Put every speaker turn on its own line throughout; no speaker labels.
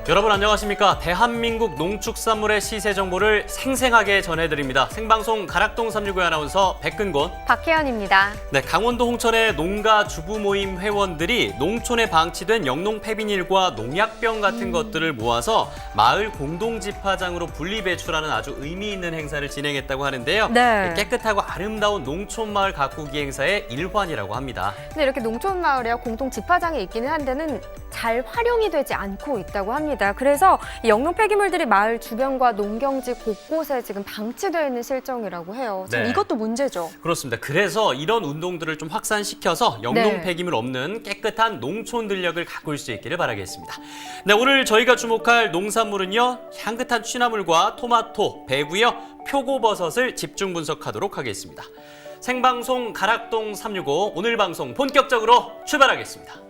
여러분 안녕하십니까? 대한민국 농축산물의 시세 정보를 생생하게 전해드립니다. 생방송 가락동 365 아나운서 백근곤,
박혜연입니다.
네, 강원도 홍천의 농가 주부 모임 회원들이 농촌에 방치된 영농 폐비닐과 농약병 같은 것들을 모아서 마을 공동 집화장으로 분리 배출하는 아주 의미 있는 행사를 진행했다고 하는데요.
네.
깨끗하고 아름다운 농촌 마을 가꾸기 행사의 일환이라고 합니다.
근데 이렇게 농촌 마을에 공동 집화장이 있기는 한데는 잘 활용이 되지 않고 있다고 합니다. 그래서 이 영농 폐기물들이 마을 주변과 농경지 곳곳에 지금 방치되어 있는 실정이라고 해요. 지금
네.
이것도 문제죠.
그렇습니다. 그래서 이런 운동들을 좀 확산시켜서 영농
네.
폐기물 없는 깨끗한 농촌 들녘을 가꿀 수 있기를 바라겠습니다. 네, 오늘 저희가 주목할 농산물은요. 향긋한 취나물과 토마토, 배구요, 표고버섯을 집중 분석하도록 하겠습니다. 생방송 가락동 365 오늘 방송 본격적으로 출발하겠습니다.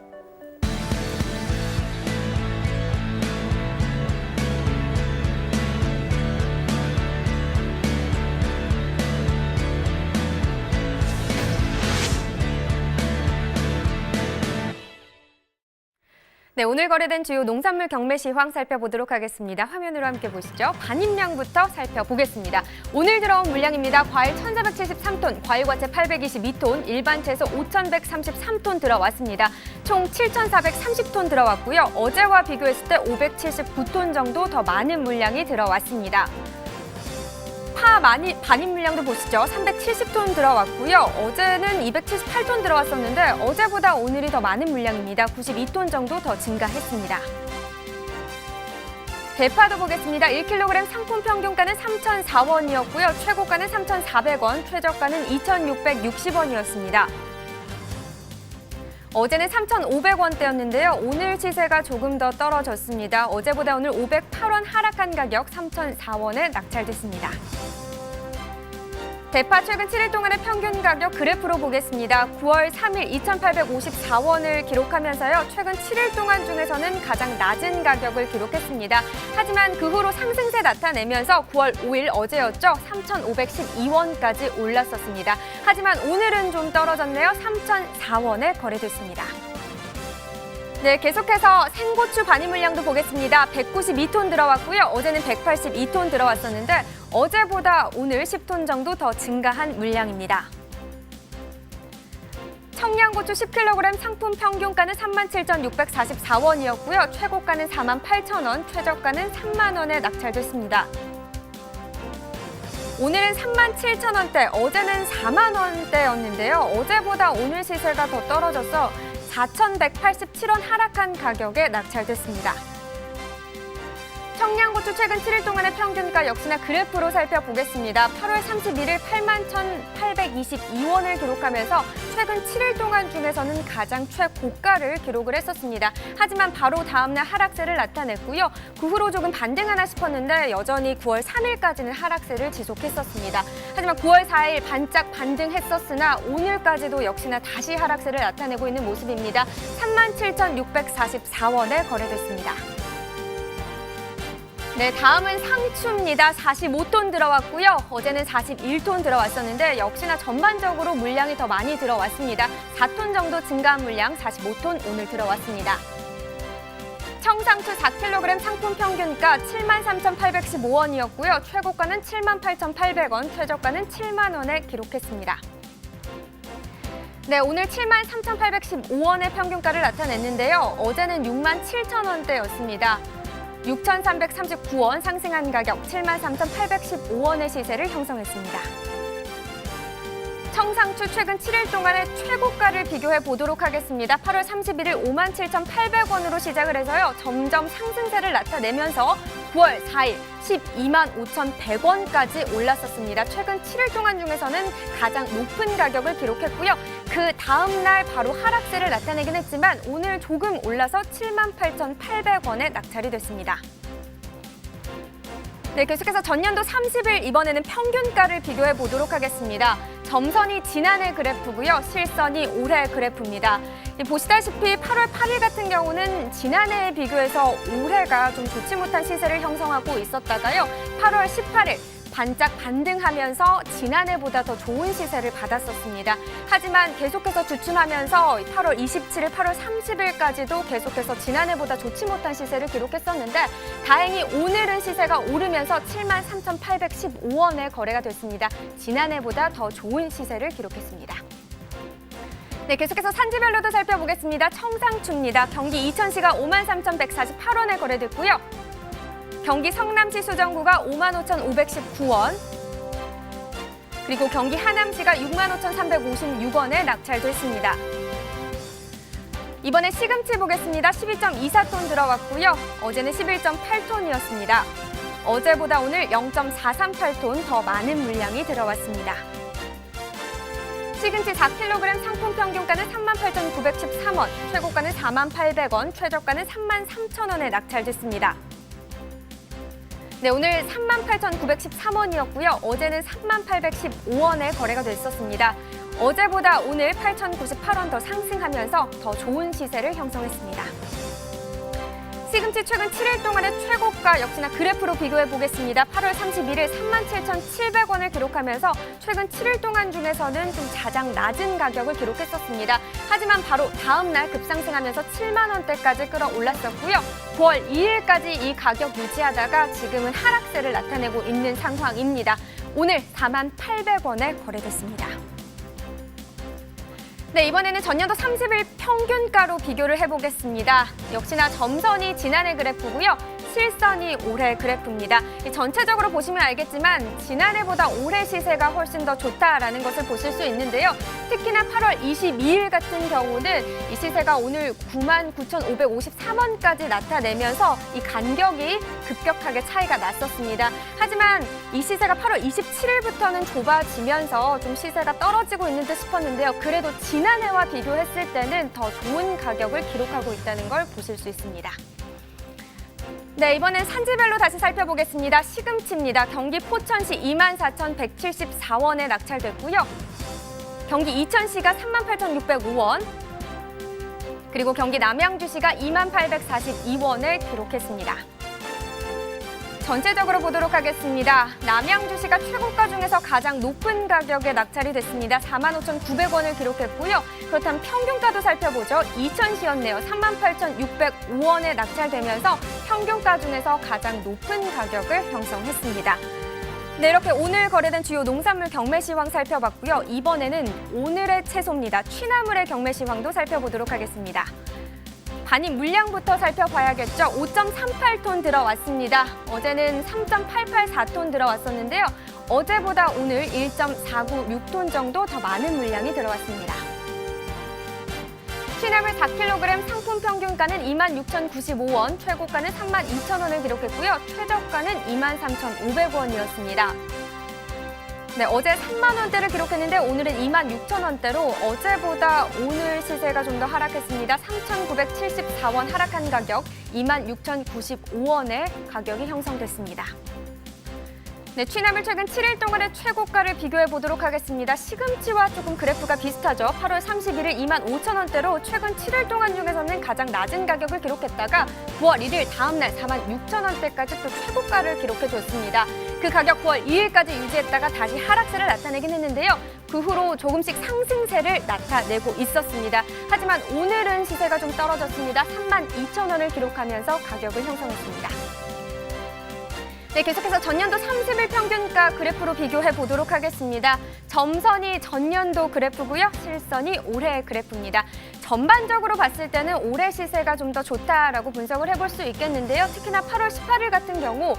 네, 오늘 거래된 주요 농산물 경매 시황 살펴보도록 하겠습니다. 화면으로 함께 보시죠. 반입량부터 살펴보겠습니다. 오늘 들어온 물량입니다. 과일 1,473톤, 과일과채 822톤, 일반 채소 5,133톤 들어왔습니다. 총 7,430톤 들어왔고요. 어제와 비교했을 때 579톤 정도 더 많은 물량이 들어왔습니다. 파 반입 물량도 보시죠. 370톤 들어왔고요. 어제는 278톤 들어왔었는데 어제보다 오늘이 더 많은 물량입니다. 92톤 정도 더 증가했습니다. 대파도 보겠습니다. 1kg 상품 평균가는 3,004원이었고요. 최고가는 3,400원, 최저가는 2,660원이었습니다. 어제는 3,500원대였는데요. 오늘 시세가 조금 더 떨어졌습니다. 어제보다 오늘 508원 하락한 가격 3,004원에 낙찰됐습니다. 대파 최근 7일 동안의 평균 가격 그래프로 보겠습니다. 9월 3일 2,854원을 기록하면서요. 최근 7일 동안 중에서는 가장 낮은 가격을 기록했습니다. 하지만 그 후로 상승세 나타내면서 9월 5일 어제였죠. 3,512원까지 올랐었습니다. 하지만 오늘은 좀 떨어졌네요. 3,004원에 거래됐습니다. 네, 계속해서 생고추 반입 물량도 보겠습니다. 192톤 들어왔고요. 어제는 182톤 들어왔었는데 어제보다 오늘 10톤 정도 더 증가한 물량입니다. 청양고추 10kg 상품 평균가는 37,644원이었고요. 최고가는 48,000원, 최저가는 3만 원에 낙찰됐습니다. 오늘은 37,000원대, 어제는 4만 원대였는데요. 어제보다 오늘 시세가 더 떨어져서 4,187원 하락한 가격에 낙찰됐습니다. 청양고추 최근 7일 동안의 평균가 역시나 그래프로 살펴보겠습니다. 8월 31일 81,822원을 기록하면서 최근 7일 동안 중에서는 가장 최고가를 기록을 했었습니다. 하지만 바로 다음날 하락세를 나타냈고요. 그 후로 조금 반등하나 싶었는데 여전히 9월 3일까지는 하락세를 지속했었습니다. 하지만 9월 4일 반짝 반등했었으나 오늘까지도 역시나 다시 하락세를 나타내고 있는 모습입니다. 37,644원에 거래됐습니다. 네, 다음은 상추입니다. 45톤 들어왔고요. 어제는 41톤 들어왔었는데 역시나 전반적으로 물량이 더 많이 들어왔습니다. 4톤 정도 증가한 물량 45톤 오늘 들어왔습니다. 청상추 4kg 상품 평균가 73,815원이었고요. 최고가는 78,800원, 최저가는 7만 원에 기록했습니다. 네, 오늘 73,815원의 평균가를 나타냈는데요. 어제는 67,000원대였습니다. 6,339원 상승한 가격 73,815원의 시세를 형성했습니다. 청상추 최근 7일 동안의 최고가를 비교해 보도록 하겠습니다. 8월 31일 57,800원으로 시작을 해서요. 점점 상승세를 나타내면서 9월 4일 125,100원까지 올랐었습니다. 최근 7일 동안 중에서는 가장 높은 가격을 기록했고요. 그 다음 날 바로 하락세를 나타내긴 했지만 오늘 조금 올라서 78,800원에 낙찰이 됐습니다. 네, 계속해서 전년도 30일 이번에는 평균가를 비교해 보도록 하겠습니다. 점선이 지난해 그래프고요. 실선이 올해 그래프입니다. 보시다시피 8월 8일 같은 경우는 지난해에 비교해서 올해가 좀 좋지 못한 시세를 형성하고 있었다가요. 8월 18일 반짝 반등하면서 지난해보다 더 좋은 시세를 받았었습니다. 하지만 계속해서 주춤하면서 8월 27일, 8월 30일까지도 계속해서 지난해보다 좋지 못한 시세를 기록했었는데 다행히 오늘은 시세가 오르면서 73,815원에 거래가 됐습니다. 지난해보다 더 좋은 시세를 기록했습니다. 네, 계속해서 산지별로도 살펴보겠습니다. 청상추입니다. 경기 이천시가 53,148원에 거래됐고요. 경기 성남시 수정구가 55,519원, 그리고 경기 하남시가 65,356원에 낙찰됐습니다. 이번에 시금치 보겠습니다. 12.24톤 들어왔고요. 어제는 11.8톤이었습니다. 어제보다 오늘 0.438톤 더 많은 물량이 들어왔습니다. 시금치 4kg 상품 평균가는 38,913원, 최고가는 48,000원, 최저가는 33,000원에 낙찰됐습니다. 네, 오늘 38,913원이었고요. 어제는 38,115원에 거래가 됐었습니다. 어제보다 오늘 8,098원 더 상승하면서 더 좋은 시세를 형성했습니다. 시금치 최근 7일 동안의 최고가 역시나 그래프로 비교해 보겠습니다. 8월 31일 37,700원을 기록하면서 최근 7일 동안 중에서는 좀 가장 낮은 가격을 기록했었습니다. 하지만 바로 다음 날 급상승하면서 7만 원대까지 끌어올랐었고요. 9월 2일까지 이 가격 유지하다가 지금은 하락세를 나타내고 있는 상황입니다. 오늘 48,000원에 거래됐습니다. 네, 이번에는 전년도 30일 평균가로 비교를 해보겠습니다. 역시나 점선이 지난해 그래프고요. 실선이 올해 그래프입니다. 전체적으로 보시면 알겠지만 지난해보다 올해 시세가 훨씬 더 좋다라는 것을 보실 수 있는데요. 특히나 8월 22일 같은 경우는 이 시세가 오늘 99,553원까지 나타내면서 이 간격이 급격하게 차이가 났었습니다. 하지만 이 시세가 8월 27일부터는 좁아지면서 좀 시세가 떨어지고 있는 듯 싶었는데요. 그래도 지난해와 비교했을 때는 더 좋은 가격을 기록하고 있다는 걸 보실 수 있습니다. 네, 이번엔 산지별로 다시 살펴보겠습니다. 시금치입니다. 경기 포천시 24,174원에 낙찰됐고요. 경기 이천시가 38,605원, 그리고 경기 남양주시가 28,842원을 기록했습니다. 전체적으로 보도록 하겠습니다. 남양주시가 최고가 중에서 가장 높은 가격에 낙찰이 됐습니다. 45,900원을 기록했고요. 그렇다면 평균가도 살펴보죠. 이천시였네요. 38,605원에 낙찰되면서 평균가 중에서 가장 높은 가격을 형성했습니다. 네, 이렇게 오늘 거래된 주요 농산물 경매 시황 살펴봤고요. 이번에는 오늘의 채소입니다. 취나물의 경매 시황도 살펴보도록 하겠습니다. 반입 물량부터 살펴봐야겠죠. 5.38톤 들어왔습니다. 어제는 3.884톤 들어왔었는데요. 어제보다 오늘 1.496톤 정도 더 많은 물량이 들어왔습니다. 취나물 4kg 상품 평균가는 26,095원, 최고가는 32,000원을 기록했고요. 최저가는 23,500원이었습니다. 네, 어제 3만 원대를 기록했는데 오늘은 26,000원대로 어제보다 오늘 시세가 좀 더 하락했습니다. 3,974원 하락한 가격 26,095원의 가격이 형성됐습니다. 네, 취나물 최근 7일 동안의 최고가를 비교해 보도록 하겠습니다. 시금치와 조금 그래프가 비슷하죠. 8월 31일 25,000원대로 최근 7일 동안 중에서는 가장 낮은 가격을 기록했다가 9월 1일 다음 날 46,000원대까지 또 최고가를 기록해줬습니다. 그 가격 9월 2일까지 유지했다가 다시 하락세를 나타내긴 했는데요. 그 후로 조금씩 상승세를 나타내고 있었습니다. 하지만 오늘은 시세가 좀 떨어졌습니다. 32,000원을 기록하면서 가격을 형성했습니다. 네, 계속해서 전년도 30일 평균가 그래프로 비교해 보도록 하겠습니다. 점선이 전년도 그래프고요. 실선이 올해 그래프입니다. 전반적으로 봤을 때는 올해 시세가 좀 더 좋다라고 분석을 해볼 수 있겠는데요. 특히나 8월 18일 같은 경우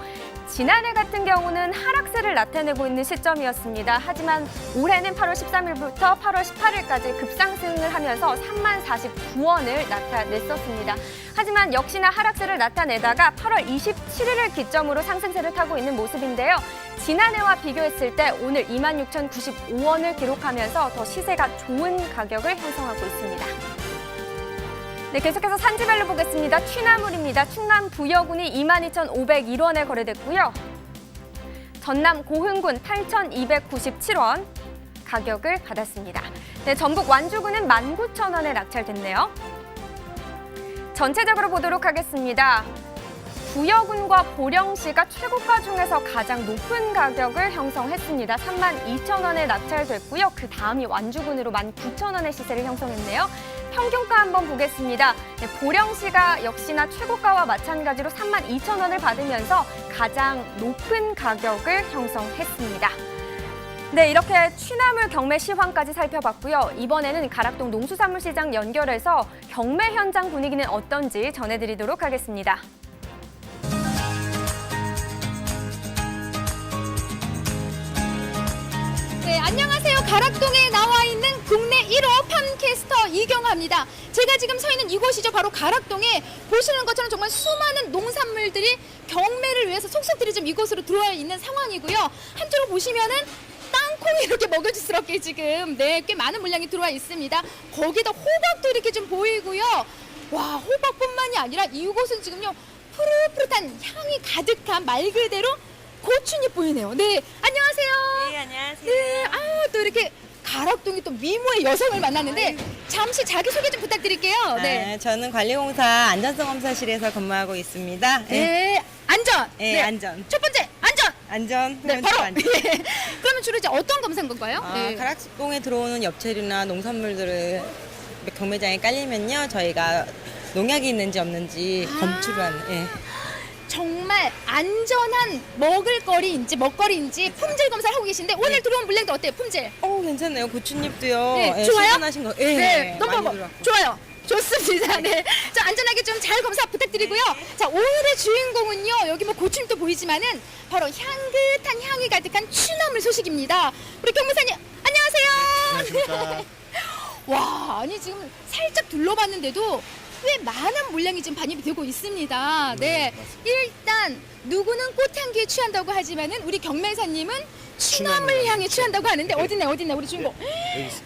지난해 같은 경우는 하락세를 나타내고 있는 시점이었습니다. 하지만 올해는 8월 13일부터 8월 18일까지 급상승을 하면서 30,049원을 나타냈었습니다. 하지만 역시나 하락세를 나타내다가 8월 27일을 기점으로 상승세를 타고 있는 모습인데요. 지난해와 비교했을 때 오늘 26,095원을 기록하면서 더 시세가 좋은 가격을 형성하고 있습니다. 네, 계속해서 산지별로 보겠습니다. 취나물입니다. 충남 부여군이 22,501원에 거래됐고요. 전남 고흥군 8,297원 가격을 받았습니다. 네, 전북 완주군은 19,000원에 낙찰됐네요. 전체적으로 보도록 하겠습니다. 부여군과 보령시가 최고가 중에서 가장 높은 가격을 형성했습니다. 32,000원에 낙찰됐고요. 그 다음이 완주군으로 19,000원의 시세를 형성했네요. 평균가 한번 보겠습니다. 네, 보령시가 역시나 최고가와 마찬가지로 32,000원을 받으면서 가장 높은 가격을 형성했습니다. 네, 이렇게 취나물 경매 시황까지 살펴봤고요. 이번에는 가락동 농수산물시장 연결해서 경매 현장 분위기는 어떤지 전해드리도록 하겠습니다.
네, 안녕하세요. 가락동에 나와 있는 국내 1호 팜캐스터 이경아입니다. 제가 지금 서 있는 이곳이죠. 바로 가락동에 보시는 것처럼 정말 수많은 농산물들이 경매를 위해서 속속들이 좀 이곳으로 들어와 있는 상황이고요. 한쪽으로 보시면은 땅콩이 이렇게 먹여주스럽게 지금 꽤 많은 물량이 들어와 있습니다. 거기다 호박도 이렇게 좀 보이고요. 와, 호박뿐만이 아니라 이곳은 지금요 푸릇푸릇한 향이 가득한 말 그대로 고추잎 보이네요. 네, 안녕하세요.
네, 안녕하세요.
네, 또 이렇게 가락동이 또 미모의 여성을 만났는데 잠시 자기소개 좀 부탁드릴게요. 네.
저는 관리공사 안전성검사실에서 근무하고 있습니다.
네, 안전.
네, 안전.
첫 번째, 안전.
안전.
네, 바로. 예. 그러면 주로 이제 어떤 검사인 건가요? 네.
가락동에 들어오는 엽채류나 농산물들을 경매장에 깔리면요, 저희가 농약이 있는지 없는지 검출을 하는. 예.
정말 안전한 먹을거리인지 먹거리인지 품질 검사를 하고 계신데 오늘 들어온 물량도 어때요? 품질?
괜찮네요. 고추잎도요.
네,
예,
좋아요?
신선하신 거. 예,
네,
많이
너무
들어왔고.
좋아요. 좋습니다. 네. 자, 안전하게 좀 잘 검사 부탁드리고요. 자, 오늘의 주인공은요, 여기 뭐 고추잎도 보이지만은 바로 향긋한 향이 가득한 취나물 소식입니다. 우리 경무사님, 안녕하세요.
안녕하십니까.
와, 아니 지금 살짝 둘러봤는데도 꽤 많은 물량이 지금 반입이 되고 있습니다. 네. 일단 누구는 꽃향기에 취한다고 하지만은 우리 경매사님은 취나물 향에 취한다고 하는데 어딨네 우리 주인공.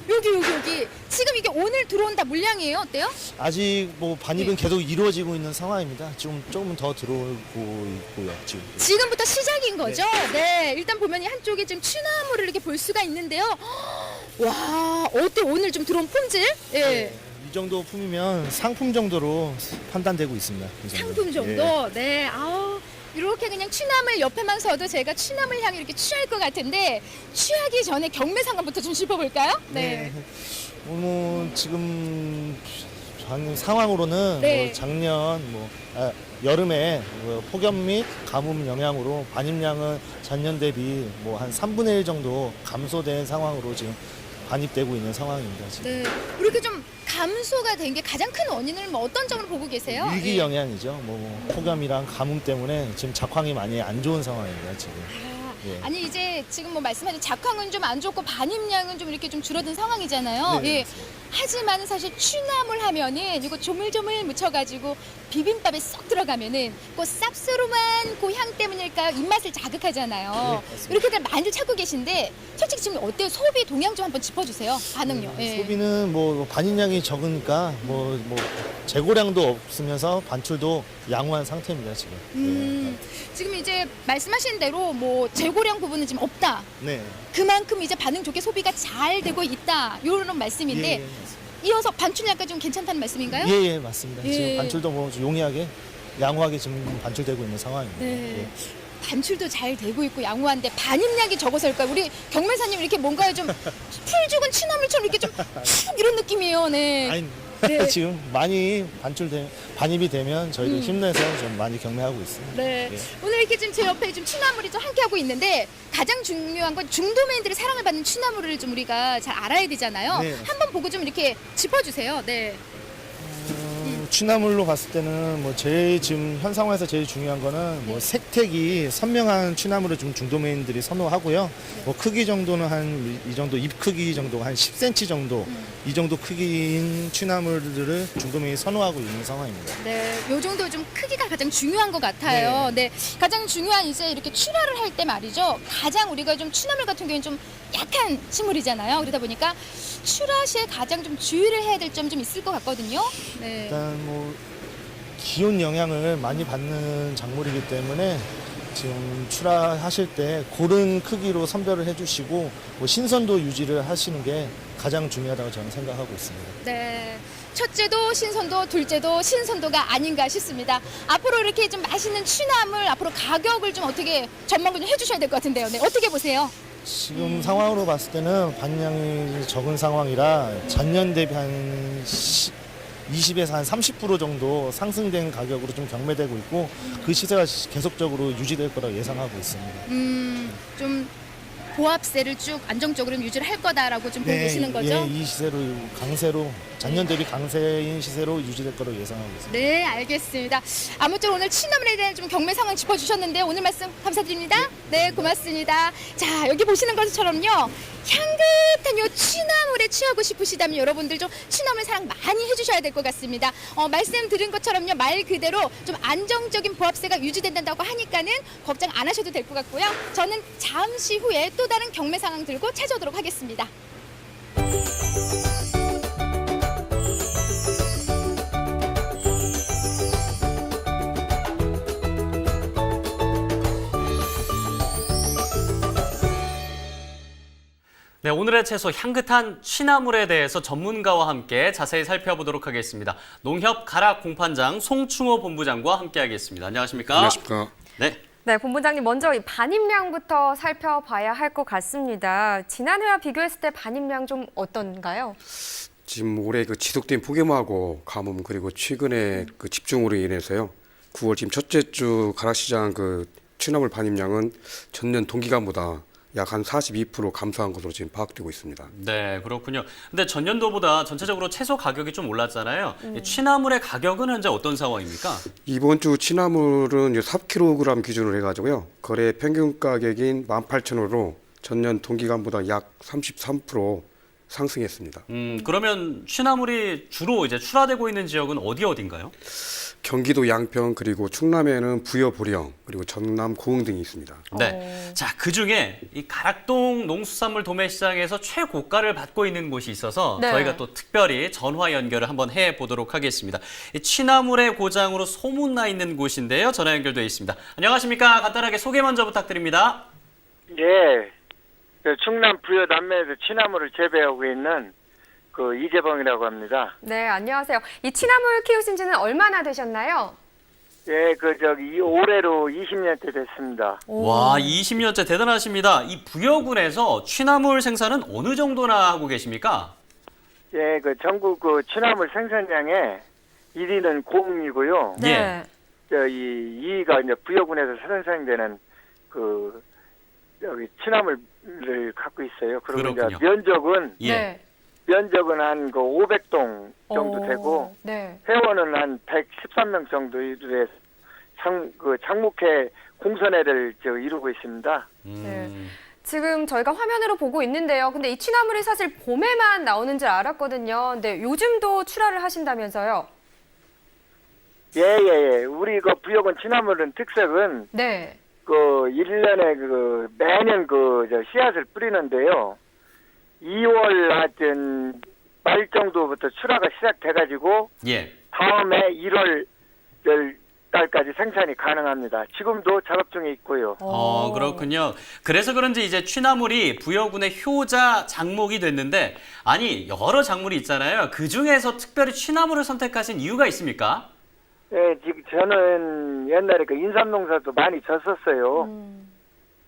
여기 지금 이게 오늘 들어온다 물량이에요. 어때요?
아직 뭐 반입은 계속 이루어지고 있는 상황입니다. 지금 조금 더 들어오고 있고요.
지금부터 시작인 거죠? 네. 일단 보면 이 한쪽에 지금 취나물을 이렇게 볼 수가 있는데요. 와, 어때 오늘 좀 들어온 품질? 예.
이 정도 품이면 상품 정도로 판단되고 있습니다. 이 정도.
상품 정도? 네. 이렇게 그냥 취나물 옆에만 서도 제가 취나물 향이 이렇게 취할 것 같은데 취하기 전에 경매 상황부터 좀 짚어볼까요?
네. 지금 상황으로는
네.
뭐 작년 여름에 폭염 및 가뭄 영향으로 반입량은 전년 대비 뭐 한 3분의 1 정도 감소된 상황으로 지금 반입되고 있는 상황입니다. 지금.
네. 이렇게 좀 감소가 된 게 가장 큰 원인을 뭐 어떤 점으로 보고 계세요?
일기
예.
영향이죠. 폭염이랑 가뭄 때문에 지금 작황이 많이 안 좋은 상황입니다. 지금. 예.
아니 이제 지금 뭐 말씀하신 작황은 좀 안 좋고 반입량은 좀 이렇게 좀 줄어든 상황이잖아요.
네,
예. 하지만 사실 취나물 하면은 이거 조물조물 묻혀가지고 비빔밥에 쏙 들어가면은 그 쌉스름한 그 향 때문일까요? 입맛을 자극하잖아요.
네, 맞습니다.
이렇게들 많이들 찾고 계신데 솔직히 지금 어때요? 소비 동향 좀 한번 짚어주세요. 반응요. 예.
소비는 뭐 반입량이 적으니까 뭐 재고량도 없으면서 반출도 양호한 상태입니다 지금.
지금 이제 말씀하신 대로 뭐 재고량 부분은 지금 없다.
네.
그만큼 이제 반응 좋게 소비가 잘 되고 있다. 이런 말씀인데
예, 맞습니다.
이어서 반출량까지 좀 괜찮다는 말씀인가요?
예, 맞습니다.
예.
지금 반출도 뭐 용이하게 양호하게 지금 반출되고 있는 상황입니다.
네.
예.
반출도 잘 되고 있고 양호한데 반입량이 적어서일까요? 우리 경매사님 이렇게 뭔가 좀 풀 죽은 취나물처럼 이렇게 좀 쭉 이런 느낌이에요. 네.
아니
네.
지금 많이 반입이 되면 저희도 힘내서 좀 많이 경매하고 있습니다.
네.
예.
오늘 이렇게 지금 제 옆에 좀 취나물이 좀 함께하고 있는데 가장 중요한 건 중도매인들의 사랑을 받는 취나물을 좀 우리가 잘 알아야 되잖아요.
네.
한번 보고 좀 이렇게 짚어주세요. 네.
취나물로 봤을 때는 뭐 제일 지금 현 상황에서 제일 중요한 거는 뭐 색택이 선명한 취나물을 좀 중도매인들이 선호하고요. 뭐 크기 정도는 한 이 정도 잎 크기 정도 한 10cm 정도 이 정도 크기인 취나물들을 중도매인이 선호하고 있는 상황입니다.
네, 요 정도 좀 크기가 가장 중요한 것 같아요. 네, 가장 중요한 이제 이렇게 출하를 할 때 말이죠. 가장 우리가 좀 취나물 같은 경우는 좀 약한 식물이잖아요. 그러다 보니까 출하 시에 가장 좀 주의를 해야 될 점 좀 있을 것 같거든요. 네.
일단 뭐 기온 영향을 많이 받는 작물이기 때문에 지금 출하하실 때 고른 크기로 선별을 해주시고 뭐 신선도 유지를 하시는 게 가장 중요하다고 저는 생각하고 있습니다.
네. 첫째도 신선도, 둘째도 신선도가 아닌가 싶습니다. 앞으로 이렇게 좀 맛있는 취나물, 앞으로 가격을 좀 어떻게 전망을 좀 해주셔야 될 것 같은데요. 네, 어떻게 보세요?
지금 상황으로 봤을 때는 반량이 적은 상황이라 전년 대비 한 20에서 한 30% 정도 상승된 가격으로 좀 경매되고 있고 그 시세가 계속적으로 유지될 거라고 예상하고 있습니다.
좀 보합세를 쭉 안정적으로 유지를 할 거다라고 좀 보고 계시는 거죠?
예, 이 시세로 강세로 전년 대비 강세인 시세로 유지될 거라고 예상하고 있습니다.
네, 알겠습니다. 아무쪼록 오늘 취나물에 대한 좀 경매 상황 짚어주셨는데 오늘 말씀 감사드립니다. 네, 고맙습니다. 자, 여기 보시는 것처럼요. 향긋한 요 취나물에 취하고 싶으시다면 여러분들 좀 취나물 사랑 많이 해주셔야 될 것 같습니다. 말씀드린 것처럼요. 말 그대로 좀 안정적인 보합세가 유지된다고 하니까는 걱정 안 하셔도 될 것 같고요. 저는 잠시 후에 또 다른 경매 상황 들고 찾아오도록 하겠습니다.
네, 오늘의 채소 향긋한 취나물에 대해서 전문가와 함께 자세히 살펴보도록 하겠습니다. 농협 가락 공판장 송충호 본부장과 함께하겠습니다. 안녕하십니까?
안녕하십니까?
네.
네, 본부장님 먼저 이 반입량부터 살펴봐야 할 것 같습니다. 지난해와 비교했을 때 반입량 좀 어떤가요?
지금 올해 그 지속된 폭염하고 가뭄 그리고 최근에 그 집중으로 인해서요. 9월 지금 첫째 주 가락시장 그 취나물 반입량은 전년 동기간보다 약 한 42% 감소한 것으로 지금 파악되고 있습니다.
네, 그렇군요. 근데 전년도보다 전체적으로 채소 가격이 좀 올랐잖아요. 이 취나물의 가격은 현재 어떤 상황입니까?
이번 주 취나물은 3kg 기준으로 해가지고요. 거래 평균 가격인 18,000원으로 전년 동기간보다 약 33% 상승했습니다.
그러면 취나물이 주로 이제 출하되고 있는 지역은 어딘가요?
경기도 양평 그리고 충남에는 부여 보령 그리고 전남 고흥 등이 있습니다.
네. 자, 그중에 이 가락동 농수산물 도매시장에서 최고가를 받고 있는 곳이 있어서
네.
저희가 또 특별히 전화 연결을 한번 해보도록 하겠습니다. 이 취나물의 고장으로 소문나 있는 곳인데요. 전화 연결되어 있습니다. 안녕하십니까? 간단하게 소개 먼저 부탁드립니다.
예, 그 충남 부여 남매에서 취나물을 재배하고 있는 그 이재봉이라고 합니다.
네, 안녕하세요. 이 취나물 키우신 지는 얼마나 되셨나요?
예, 올해로 20년째 됐습니다.
와, 20년째 대단하십니다. 이 부여군에서 취나물 생산은 어느 정도나 하고 계십니까?
예, 전국 취나물 생산량의 1위는 고흥이고요.
네.
이 2위가 이제 부여군에서 생산되는 여기 취나물을 갖고 있어요. 그리고 이제
그렇군요.
면적은
네.
한 500동 정도 되고
네.
회원은 한 113명 정도 돼서 장목회 공선회를 이루고 있습니다.
네. 지금 저희가 화면으로 보고 있는데요. 근데 이 취나물이 사실 봄에만 나오는 줄 알았거든요. 근데 요즘도 출하를 하신다면서요?
예. 우리 부여군 취나물은 특색은
네.
1년에 매년 씨앗을 뿌리는데요. 2월 하여튼 말 정도부터 출하가 시작돼가지고
예.
다음에 1월 달까지 생산이 가능합니다. 지금도 작업 중에 있고요.
그렇군요. 그래서 그런지 이제 취나물이 부여군의 효자 장목이 됐는데, 아니, 여러 작물이 있잖아요. 그 중에서 특별히 취나물을 선택하신 이유가 있습니까?
예, 지금 저는 옛날에 인삼농사도 많이 졌었어요.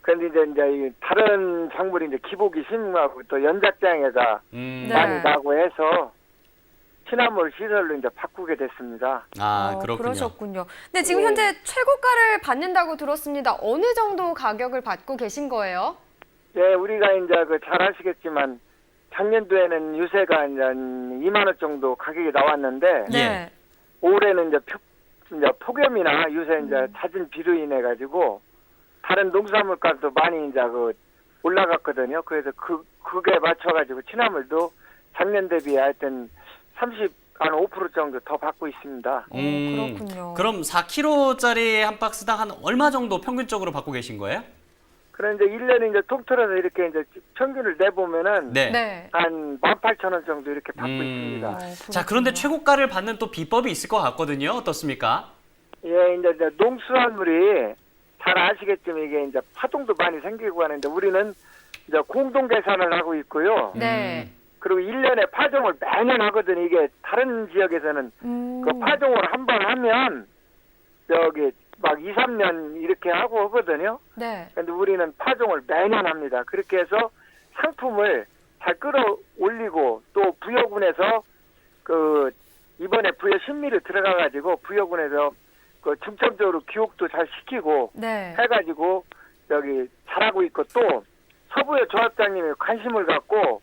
그런데 이제 다른 작물이 이제 기복이 심하고 또 연작장애가
네.
많이 나고 해서 취나물 시설로 이제 바꾸게 됐습니다.
아, 그렇군요.
그러셨군요. 근데 지금 현재 최고가를 받는다고 들었습니다. 어느 정도 가격을 받고 계신 거예요?
예, 우리가 이제 잘 아시겠지만 작년도에는 유세가 이제 2만 원 정도 가격이 나왔는데
네.
올해는 이제 폭염이나 유세 이제 잦은 비로 인해 가지고 다른 농수산물 값도 많이 이제 올라갔거든요. 그래서 그게 맞춰가지고 취나물도 작년 대비 하여튼 5% 정도 더 받고 있습니다.
그렇군요.
그럼 4kg짜리 한 박스당 한 얼마 정도 평균적으로 받고 계신 거예요?
그런데 1년에 이제 통틀어서 이렇게 이제 평균을 내보면은
네.
네.
한 18,000원 정도 이렇게 받고 있습니다.
자, 그런데 최고가를 받는 또 비법이 있을 것 같거든요. 어떻습니까?
예, 이제 농수산물이 잘 아시겠지만 이게 이제 파동도 많이 생기고 하는데 우리는 이제 공동 계산을 하고 있고요.
네.
그리고 1년에 파종을 매년 하거든요. 이게 다른 지역에서는 그 파종을 한 번 하면 여기 막 2, 3년 이렇게 하고 하거든요.
네.
근데 우리는 파종을 매년 합니다. 그렇게 해서 상품을 잘 끌어올리고 또 부여군에서 그 이번에 부여 신미를 들어가가지고 부여군에서 그 중점적으로 교육도 잘 시키고
네.
해가지고 여기 잘하고 있고 또 서부여 조합장님이 관심을 갖고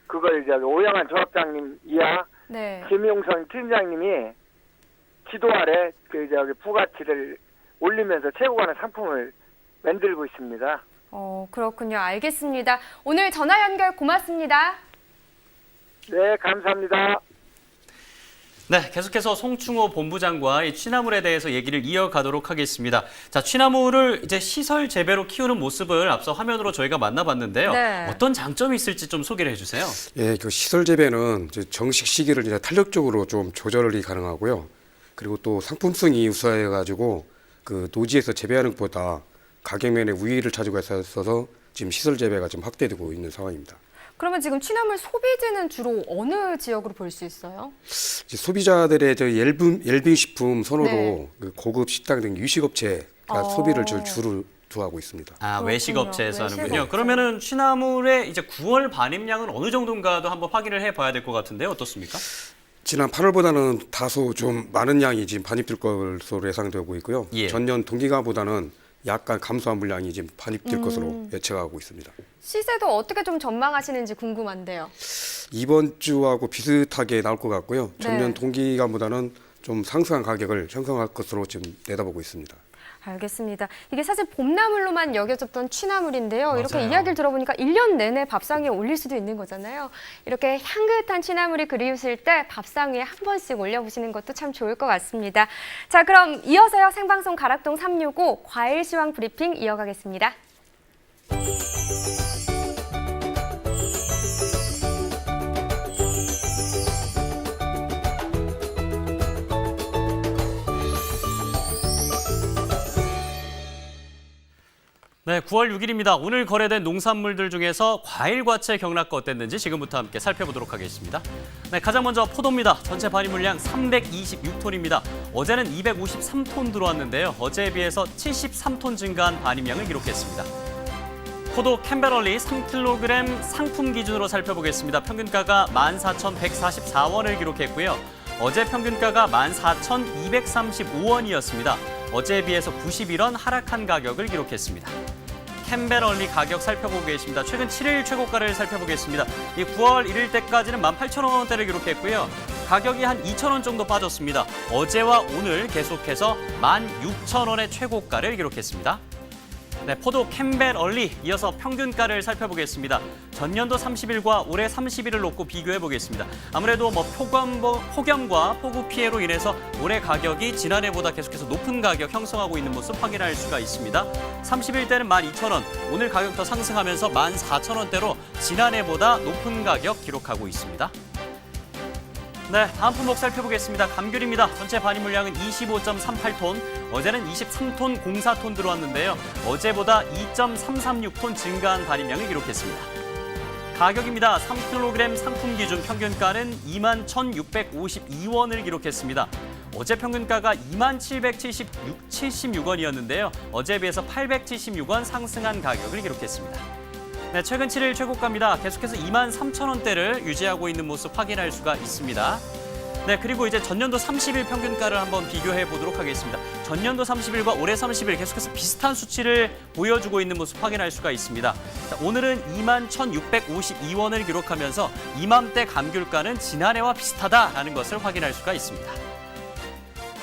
그걸 이제 오영환 조합장님 이하
네.
김용선 팀장님이 지도 아래 그 저기 부가치를 올리면서 최고가는 상품을 만들고 있습니다.
그렇군요. 알겠습니다. 오늘 전화 연결 고맙습니다.
네, 감사합니다.
네, 계속해서 송충호 본부장과 이 취나물에 대해서 얘기를 이어가도록 하겠습니다. 자, 취나물을 이제 시설 재배로 키우는 모습을 앞서 화면으로 저희가 만나봤는데요.
네.
어떤 장점이 있을지 좀 소개를 해주세요.
예, 그 시설 재배는 이제 정식 시기를 이제 탄력적으로 좀 조절이 가능하고요. 그리고 또 상품성이 우수해가지고 그 노지에서 재배하는 것보다 가격면에 우위를 차지하고 있어서 지금 시설 재배가 좀 확대되고 있는 상황입니다.
그러면 지금 취나물 소비지는 주로 어느 지역으로 볼 수 있어요?
이제 소비자들의 저 웰빙 식품 선호로
네.
그 고급 식당 등 유식업체가 소비를 주로 두하고 있습니다.
아, 외식업체에서 하는군요.
외식업체.
그러면은 취나물의 이제 9월 반입량은 어느 정도인가도 한번 확인을 해봐야 될 것 같은데요. 어떻습니까?
지난 8월보다는 다소 좀 많은 양이 지금 반입될 것으로 예상되고 있고요.
예.
전년 동기가보다는 약간 감소한 물량이 지금 반입될 것으로 예측하고 있습니다.
시세도 어떻게 좀 전망하시는지 궁금한데요.
이번 주하고 비슷하게 나올 것 같고요. 전년
네.
동기간보다는 좀 상승한 가격을 형성할 것으로 지금 내다보고 있습니다.
알겠습니다. 이게 사실 봄나물로만 여겨졌던 취나물인데요. 이렇게
맞아요.
이야기를 들어보니까 1년 내내 밥상 위에 올릴 수도 있는 거잖아요. 이렇게 향긋한 취나물이 그리우실 때 밥상 위에 한 번씩 올려보시는 것도 참 좋을 것 같습니다. 자, 그럼 이어서요. 생방송 가락동 365 과일 시황 브리핑 이어가겠습니다.
네, 9월 6일입니다. 오늘 거래된 농산물들 중에서 과일, 과채 경락가 어땠는지 지금부터 함께 살펴보도록 하겠습니다. 네, 가장 먼저 포도입니다. 전체 발의 물량 326톤입니다. 어제는 253톤 들어왔는데요. 어제에 비해서 73톤 증가한 반입량을 기록했습니다. 포도 캠베럴리 3kg 상품 기준으로 살펴보겠습니다. 평균가가 14,144원을 기록했고요. 어제 평균가가 14,235원이었습니다. 어제에 비해서 91원 하락한 가격을 기록했습니다. 캠베럴리 가격 살펴보겠습니다. 최근 7일 최고가를 살펴보겠습니다. 이 9월 1일 때까지는 18,000원대를 기록했고요. 가격이 한 2,000원 정도 빠졌습니다. 어제와 오늘 계속해서 16,000원의 최고가를 기록했습니다. 네, 포도 캠베럴리 이어서 평균가를 살펴보겠습니다. 전년도 30일과 올해 30일을 놓고 비교해 보겠습니다. 아무래도 폭염과 폭우 피해로 인해서 올해 가격이 지난해보다 계속해서 높은 가격 형성하고 있는 모습 확인할 수가 있습니다. 30일 때는 12,000원, 오늘 가격 더 상승하면서 14,000원대로 지난해보다 높은 가격 기록하고 있습니다. 네, 다음 품목 살펴보겠습니다. 감귤입니다. 전체 반입 물량은 25.38톤, 어제는 23톤 04톤 들어왔는데요. 어제보다 2.336톤 증가한 반입량을 기록했습니다. 가격입니다. 3kg 상품 기준 평균가는 21,652원을 기록했습니다. 어제 평균가가 27,776원이었는데요. 어제에 비해서 876원 상승한 가격을 기록했습니다. 네, 최근 7일 최고가입니다. 계속해서 23,000원대를 유지하고 있는 모습 확인할 수가 있습니다. 네, 그리고 이제 전년도 30일 평균가를 한번 비교해 보도록 하겠습니다. 전년도 30일과 올해 30일 계속해서 비슷한 수치를 보여주고 있는 모습 확인할 수가 있습니다. 자, 오늘은 21,652원을 기록하면서 이맘때 감귤가는 지난해와 비슷하다라는 것을 확인할 수가 있습니다.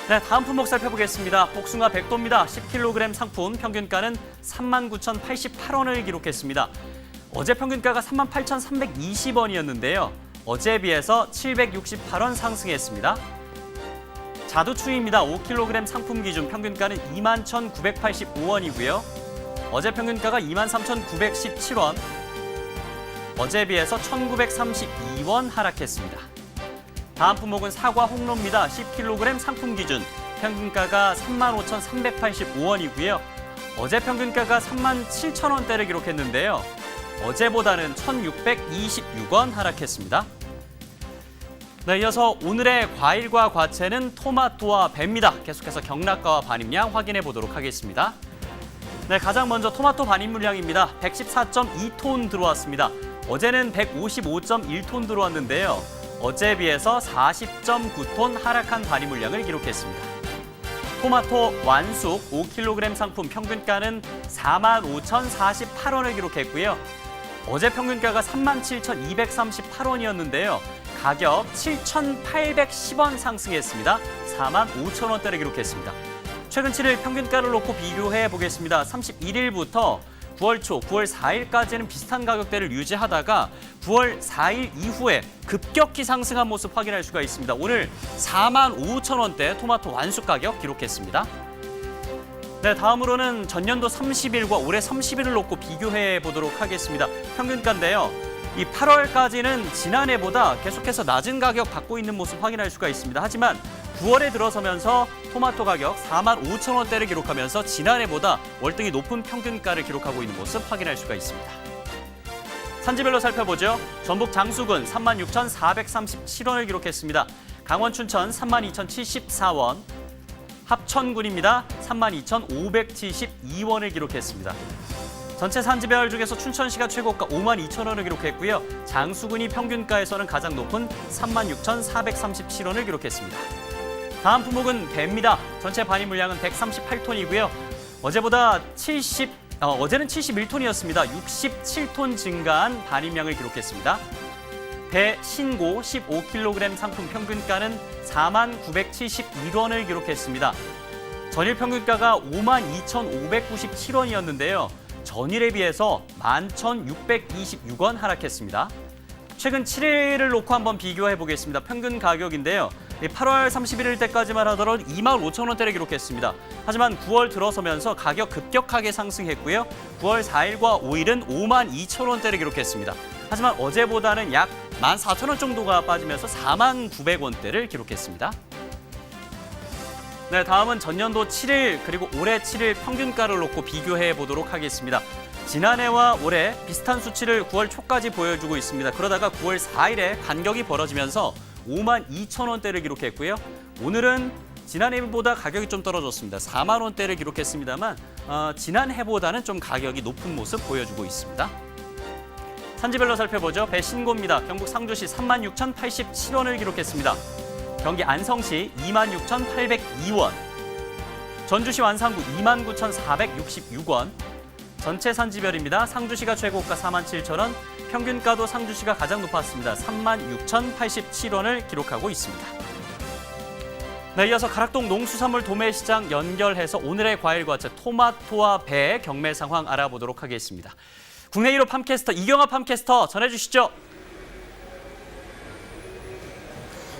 네, 다음 품목 살펴보겠습니다. 복숭아 100도입니다. 10kg 상품 평균가는 39,088원을 기록했습니다. 어제 평균가가 38,320원이었는데요. 어제에 비해서 768원 상승했습니다. 자두추입니다. 5kg 상품 기준 평균가는 21,985원이고요. 어제 평균가가 23,917원, 어제에 비해서 1,932원 하락했습니다. 다음 품목은 사과 홍로입니다. 10kg 상품 기준 평균가가 35,385원이고요. 어제 평균가가 37,000원대를 기록했는데요. 어제보다는 1,626원 하락했습니다. 네, 이어서 오늘의 과일과 과채는 토마토와 배입니다. 계속해서 경락가와 반입량 확인해 보도록 하겠습니다. 네, 가장 먼저 토마토 반입 물량입니다. 114.2톤 들어왔습니다. 어제는 155.1톤 들어왔는데요. 어제에 비해서 40.9톤 하락한 반입 물량을 기록했습니다. 토마토 완숙 5kg 상품 평균가는 45,048원을 기록했고요. 어제 평균가가 37,238원이었는데요. 가격 7,810원 상승했습니다. 45,000원대를 기록했습니다. 최근 7일 평균가를 놓고 비교해 보겠습니다. 31일부터 9월 초, 9월 4일까지는 비슷한 가격대를 유지하다가 9월 4일 이후에 급격히 상승한 모습 확인할 수가 있습니다. 오늘 45,000원대 토마토 완숙 가격 기록했습니다. 네, 다음으로는 전년도 30일과 올해 30일을 놓고 비교해 보도록 하겠습니다. 평균가인데요. 이 8월까지는 지난해보다 계속해서 낮은 가격 받고 있는 모습 확인할 수가 있습니다. 하지만 9월에 들어서면서 토마토 가격 45,000원대를 기록하면서 지난해보다 월등히 높은 평균가를 기록하고 있는 모습 확인할 수가 있습니다. 산지별로 살펴보죠. 전북 장수군 36,437원을 기록했습니다. 강원 춘천 32,074원, 합천군입니다. 32,572원을 기록했습니다. 전체 산지별 중에서 춘천시가 최고가 52,000원을 기록했고요. 장수군이 평균가에서는 가장 높은 36,437원을 기록했습니다. 다음 품목은 배입니다. 전체 반입 물량은 138톤이고요. 어제는 71톤이었습니다. 67톤 증가한 반입량을 기록했습니다. 배 신고 15kg 상품 평균가는 42,971원을 기록했습니다. 전일 평균가가 52,597원이었는데요. 전일에 비해서 11,626원 하락했습니다. 최근 7일을 놓고 한번 비교해 보겠습니다. 평균 가격인데요. 8월 31일 때까지만 하더라도 25,000원대를 기록했습니다. 하지만 9월 들어서면서 가격 급격하게 상승했고요. 9월 4일과 5일은 52,000원대를 기록했습니다. 하지만 어제보다는 약 14,000원 정도가 빠지면서 49,900원대를 기록했습니다. 네, 다음은 전년도 7일 그리고 올해 7일 평균가를 놓고 비교해 보도록 하겠습니다. 지난해와 올해 비슷한 수치를 9월 초까지 보여주고 있습니다. 그러다가 9월 4일에 간격이 벌어지면서 52,000원대를 기록했고요. 오늘은 지난해보다 가격이 좀 떨어졌습니다. 4만 원대를 기록했습니다만 지난해보다는 좀 가격이 높은 모습 보여주고 있습니다. 산지별로 살펴보죠. 배 신고입니다. 경북 상주시 36,087원을 기록했습니다. 경기 안성시 26,802원, 전주시 완산구 29,466원, 전체 산지별입니다. 상주시가 최고가 47,000원, 평균가도 상주시가 가장 높았습니다. 36,087원을 기록하고 있습니다. 네, 이어서 가락동 농수산물 도매시장 연결해서 오늘의 과일과채 토마토와 배 경매 상황 알아보도록 하겠습니다. 국내 1호 팜캐스터 이경아 팜캐스터 전해주시죠.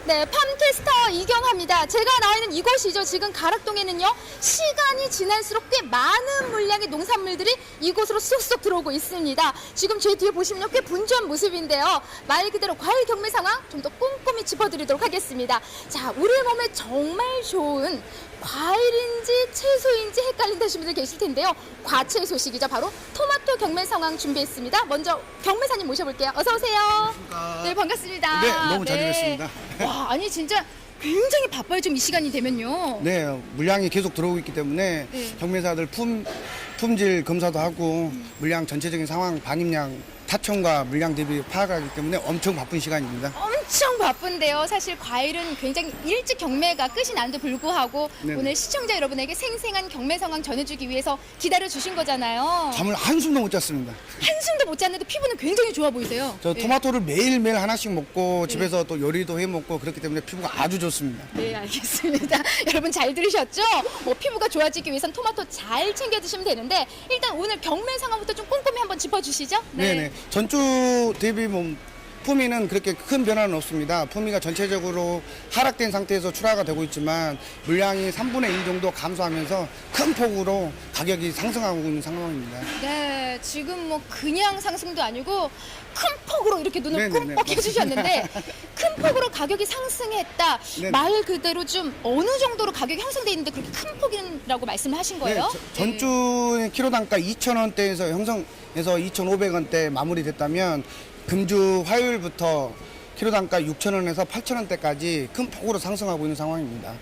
네, 팜캐스터 이경아입니다. 제가 나와 있는 이곳이죠. 지금 가락동에는요, 시간이 지날수록 꽤 많은 물량의 농산물들이 이곳으로 쏙쏙 들어오고 있습니다. 지금 제 뒤에 보시면요, 꽤 분주한 모습인데요. 말 그대로 과일 경매 상황 좀 더 꼼꼼히 짚어드리도록 하겠습니다. 자, 우리 몸에 정말 좋은 과일인지 채소인지 헷갈린다신 분들 계실 텐데요. 과채 소식이죠. 바로 토마토 경매 상황 준비했습니다. 먼저 경매사님 모셔볼게요. 어서 오세요. 네, 반갑습니다.
네, 너무 잘 지냈습니다.
와, 아니 진짜 굉장히 바빠요. 좀 이 시간이 되면요.
네, 물량이 계속 들어오고 있기 때문에
네.
경매사들 품질 검사도 하고 물량 전체적인 상황, 반입량, 타청과 물량 대비 파악하기 때문에 엄청 바쁜 시간입니다.
엄청 바쁜데요. 사실 과일은 굉장히 일찍 경매가 끝이 나는데 불구하고
네네.
오늘 시청자 여러분에게 생생한 경매 상황 전해주기 위해서 기다려주신 거잖아요.
잠을 한숨도 못 잤습니다.
한숨도 못 잤는데 피부는 굉장히 좋아 보이세요.
저
네.
토마토를 매일매일 하나씩 먹고 집에서 또 요리도 해 먹고 그렇기 때문에 피부가 아주 좋습니다.
네, 알겠습니다. 여러분 잘 들으셨죠? 뭐 피부가 좋아지기 위해선 토마토 잘 챙겨 드시면 되는데 일단 오늘 경매 상황부터 좀 꼼꼼히 한번 짚어주시죠.
네네. 전주 대비 뭐 품위는 그렇게 큰 변화는 없습니다. 품위가 전체적으로 하락된 상태에서 출하가 되고 있지만 물량이 3분의 1 정도 감소하면서 큰 폭으로 가격이 상승하고 있는 상황입니다.
네, 지금 뭐 그냥 상승도 아니고 큰 폭으로 이렇게 눈을
네네네,
끔뻑 해주셨는데 큰 폭으로 가격이 상승했다.
네네.
말 그대로 좀 어느 정도로 가격이 형성돼 있는데 그렇게 큰 폭이라고 말씀을 하신 거예요?
전주 키로 단가 2,000원대에서 형성해서 2,500원대 마무리됐다면 금주 화요일부터 키로 단가 6,000원에서 8,000원대까지 큰 폭으로 상승하고 있는 상황입니다.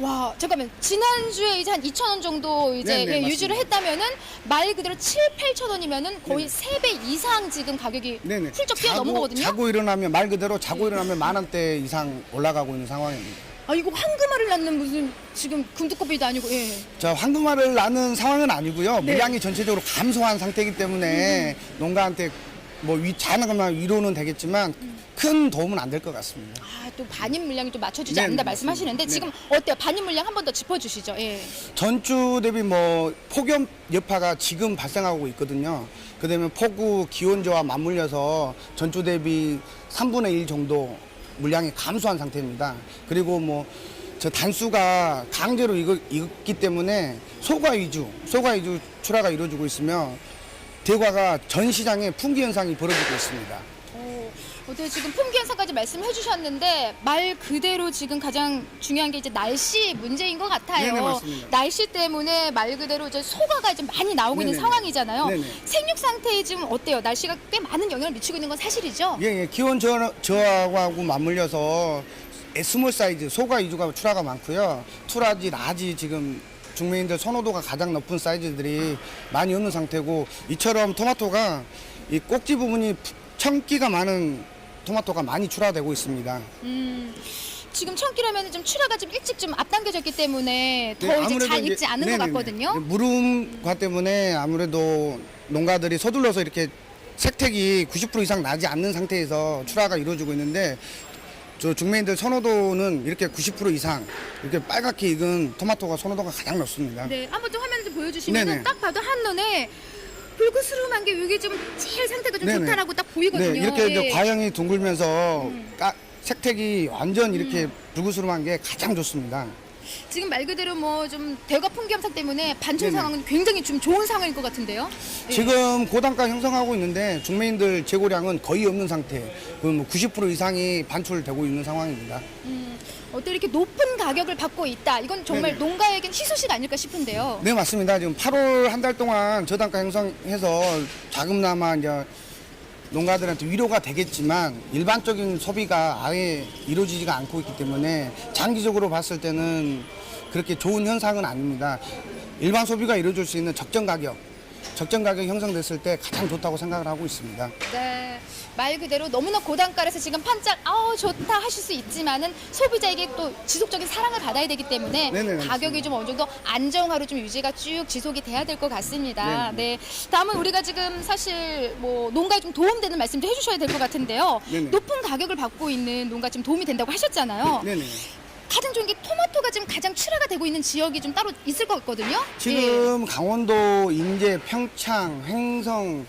와, 잠깐만. 지난주에 이제 한 2,000원 정도 이제
네네, 맞습니다.
유지를 했다면은 말 그대로 7,000~8,000원이면은 거의 3배 이상 지금 가격이
네네.
훌쩍 뛰어넘은 거거든요.
자고 일어나면 말 그대로 자고 일어나면 10,000원대 이상 올라가고 있는 상황입니다.
아, 이거 황금알을 낳는 무슨 지금 금두꺼비도 아니고, 예.
자, 황금알을 낳는 상황은 아니고요.
네.
물량이 전체적으로 감소한 상태이기 때문에 농가한테 뭐 작은 위로는 되겠지만 큰 도움은 안 될 것 같습니다.
아, 또 반입 물량이 또 맞춰지지
네네,
않는다
맞습니다.
말씀하시는데
네.
지금 어때요? 반입 물량 한 번 더 짚어주시죠. 예.
전주 대비 뭐 폭염 여파가 지금 발생하고 있거든요. 그다음에 폭우 기온저와 맞물려서 전주 대비 3분의 1 정도 물량이 감소한 상태입니다. 그리고 뭐 저 단수가 강제로 익었기 때문에 소가 위주 출하가 이루어지고 있으며 대과가 전 시장에 품귀 현상이 벌어지고 있습니다.
어때 지금 품귀 현상까지 말씀해 주셨는데 말 그대로 지금 가장 중요한 게 이제 날씨 문제인 것 같아요.
네네, 맞습니다.
날씨 때문에 말 그대로 이제 소가가 좀 많이 나오고 있는
네네.
상황이잖아요.
네네.
생육 상태에 지금 어때요? 날씨가 꽤 많은 영향을 미치고 있는 건 사실이죠?
예, 기온 저하고 맞물려서 스몰 사이즈 소가 위주가 출하가 많고요. 투라지, 라지 지금 중매인들 선호도가 가장 높은 사이즈들이 많이 없는 상태고 이처럼 토마토가 이 꼭지 부분이 청기가 많은 토마토가 많이 출하되고 있습니다.
지금 청기라면 좀 출하가 좀 일찍 좀 앞당겨졌기 때문에 더
네,
이제
아무래도
잘
이제-
익지 않은 것
네네네.
같거든요.
무름과 때문에 아무래도 농가들이 서둘러서 이렇게 색택이 90% 이상 나지 않는 상태에서 출하가 이루어지고 있는데 저 중매인들 선호도는 이렇게 90% 이상 이렇게 빨갛게 익은 토마토가 선호도가 가장 높습니다.
네, 한번 좀 화면 좀 보여주시면
네네.
딱 봐도 한눈에 불그스름한 게 이게 좀 제일 상태가 좀
네네.
좋다라고 딱 보이거든요.
네, 이렇게 이제
예.
과형이 둥글면서 색택이 완전 이렇게 불구스름한 게 가장 좋습니다.
지금 말 그대로 뭐 좀 대과 품귀 현상 때문에 반출
네네.
상황은 굉장히 좀 좋은 상황일 것 같은데요. 예.
지금 고단가 형성하고 있는데 중매인들 재고량은 거의 없는 상태. 뭐 90% 이상이 반출되고 있는 상황입니다.
어때 이렇게 높은 가격을 받고 있다. 이건 정말
네네.
농가에겐 희소식 아닐까 싶은데요.
네, 맞습니다. 지금 8월 한 달 동안 저단가 형성해서 자금나마 이제 농가들한테 위로가 되겠지만 일반적인 소비가 아예 이루어지지가 않고 있기 때문에 장기적으로 봤을 때는 그렇게 좋은 현상은 아닙니다. 일반 소비가 이루어질 수 있는 적정 가격 형성됐을 때 가장 좋다고 생각을 하고 있습니다.
네. 말 그대로 너무나 고단가라서 지금 판짝 좋다 하실 수 있지만은 소비자에게 또 지속적인 사랑을 받아야 되기 때문에
네네,
가격이 좀 어느 정도 안정화로 좀 유지가 쭉 지속이 돼야 될 것 같습니다. 네. 다음은 우리가 지금 사실 뭐 농가에 좀 도움되는 말씀도 해주셔야 될 것 같은데요.
네네.
높은 가격을 받고 있는 농가 지금 도움이 된다고 하셨잖아요.
네네.
가장 좋은 게 토마토가 지금 가장 출하가 되고 있는 지역이 좀 따로 있을 것 같거든요. 예.
지금 강원도, 인제, 평창, 횡성,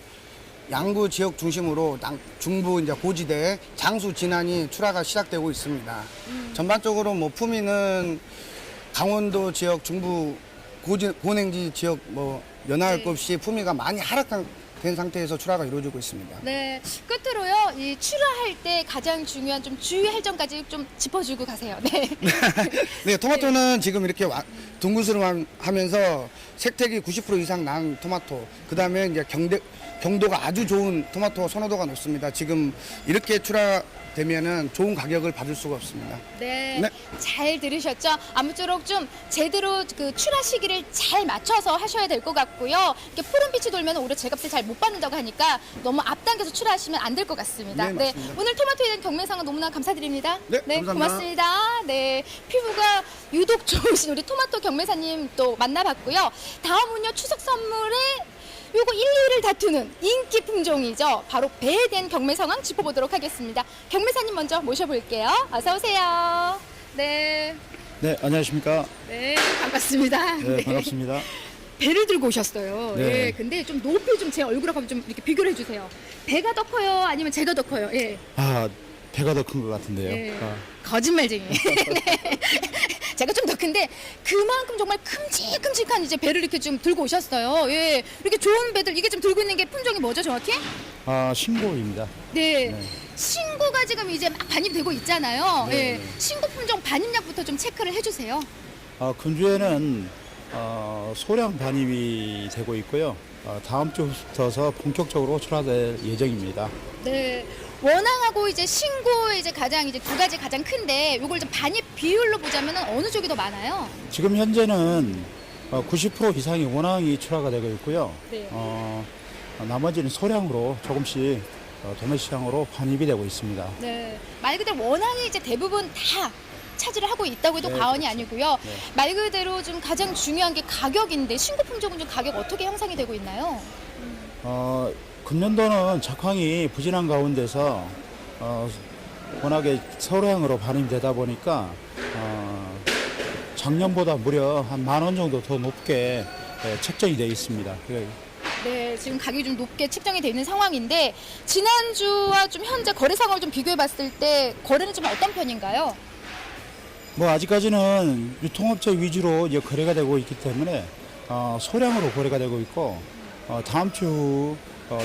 양구 지역 중심으로 중부 이제 고지대, 장수, 진안이 출하가 시작되고 있습니다. 전반적으로 뭐 품위는 강원도 지역 중부 고냉지 지역 뭐 연할 것 없이 품위가 많이 하락된 상태에서 출하가 이루어지고 있습니다.
네, 끝으로요. 이 출하할 때 가장 중요한 좀 주의할 점까지 좀 짚어주고 가세요. 네.
네, 토마토는 지금 이렇게 동그스름하면서 색택이 90% 이상 난 토마토. 그다음에 이제 경도가 아주 좋은 토마토 선호도가 높습니다. 지금 이렇게 출하되면은 좋은 가격을 받을 수가 없습니다.
네,
네.
잘 들으셨죠? 아무쪼록 좀 제대로 그 출하 시기를 잘 맞춰서 하셔야 될 것 같고요. 이렇게 푸른빛이 돌면 올해 제값을 잘 못 받는다고 하니까 너무 앞당겨서 출하하시면 안 될 것 같습니다.
네, 맞습니다.
오늘 토마토에 대한 경매상은 너무나 감사드립니다.
네, 감사합니다.
고맙습니다. 네, 피부가 유독 좋으신 우리 토마토 경매사님 또 만나봤고요. 다음은요, 추석 선물에 요거 1, 2위를 다투는 인기 품종이죠. 바로 배에 대한 경매 상황 짚어보도록 하겠습니다. 경매사님 먼저 모셔볼게요. 어서 오세요. 네,
네, 안녕하십니까.
네, 반갑습니다.
네, 반갑습니다.
배를 들고 오셨어요.
네.
예, 근데 좀 높이 좀 제 얼굴하고 좀 이렇게 비교를 해주세요. 배가 더 커요? 아니면 제가 더 커요? 예.
아, 배가 더 큰 것 같은데요.
예.
아.
거짓말쟁이. 네. 제가 좀 더 큰데 그만큼 정말 큼직큼직한 이제 배를 이렇게 좀 들고 오셨어요. 예. 이렇게 좋은 배들 이게 좀 들고 있는 게 품종이 뭐죠, 정확히?
신고입니다.
네.
네.
신고가 지금 이제 막 반입되고 있잖아요.
네,
예.
네.
신고 품종 반입량부터 좀 체크를 해주세요.
금주에는 소량 반입이 되고 있고요. 다음 주부터서 본격적으로 출하될 예정입니다.
네. 원앙하고 이제 신고 이제 가장 이제 두 가지 가장 큰데 요걸 좀 반입 비율로 보자면 어느 쪽이 더 많아요?
지금 현재는 90% 이상이 원앙이 출하가 되고 있고요.
네.
나머지는 소량으로 조금씩 도매 시장으로 반입이 되고 있습니다.
네. 말 그대로 원앙이 이제 대부분 다 차지를 하고 있다고 해도
네,
과언이
그렇죠.
아니고요.
네.
말 그대로 좀 가장 중요한 게 가격인데 신고 품종은 좀 가격 어떻게 형성이 되고 있나요?
금년도는 작황이 부진한 가운데서 워낙에 소량으로 반입되다 보니까 작년보다 무려 한 10,000원 정도 더 높게 책정이 되어 있습니다.
네, 지금 가격이 좀 높게 책정이 되어 있는 상황인데 지난주와 좀 현재 거래 상황을 좀 비교해 봤을 때 거래는 좀 어떤 편인가요?
뭐 아직까지는 유통업체 위주로 이제 거래가 되고 있기 때문에 소량으로 거래가 되고 있고 다음 주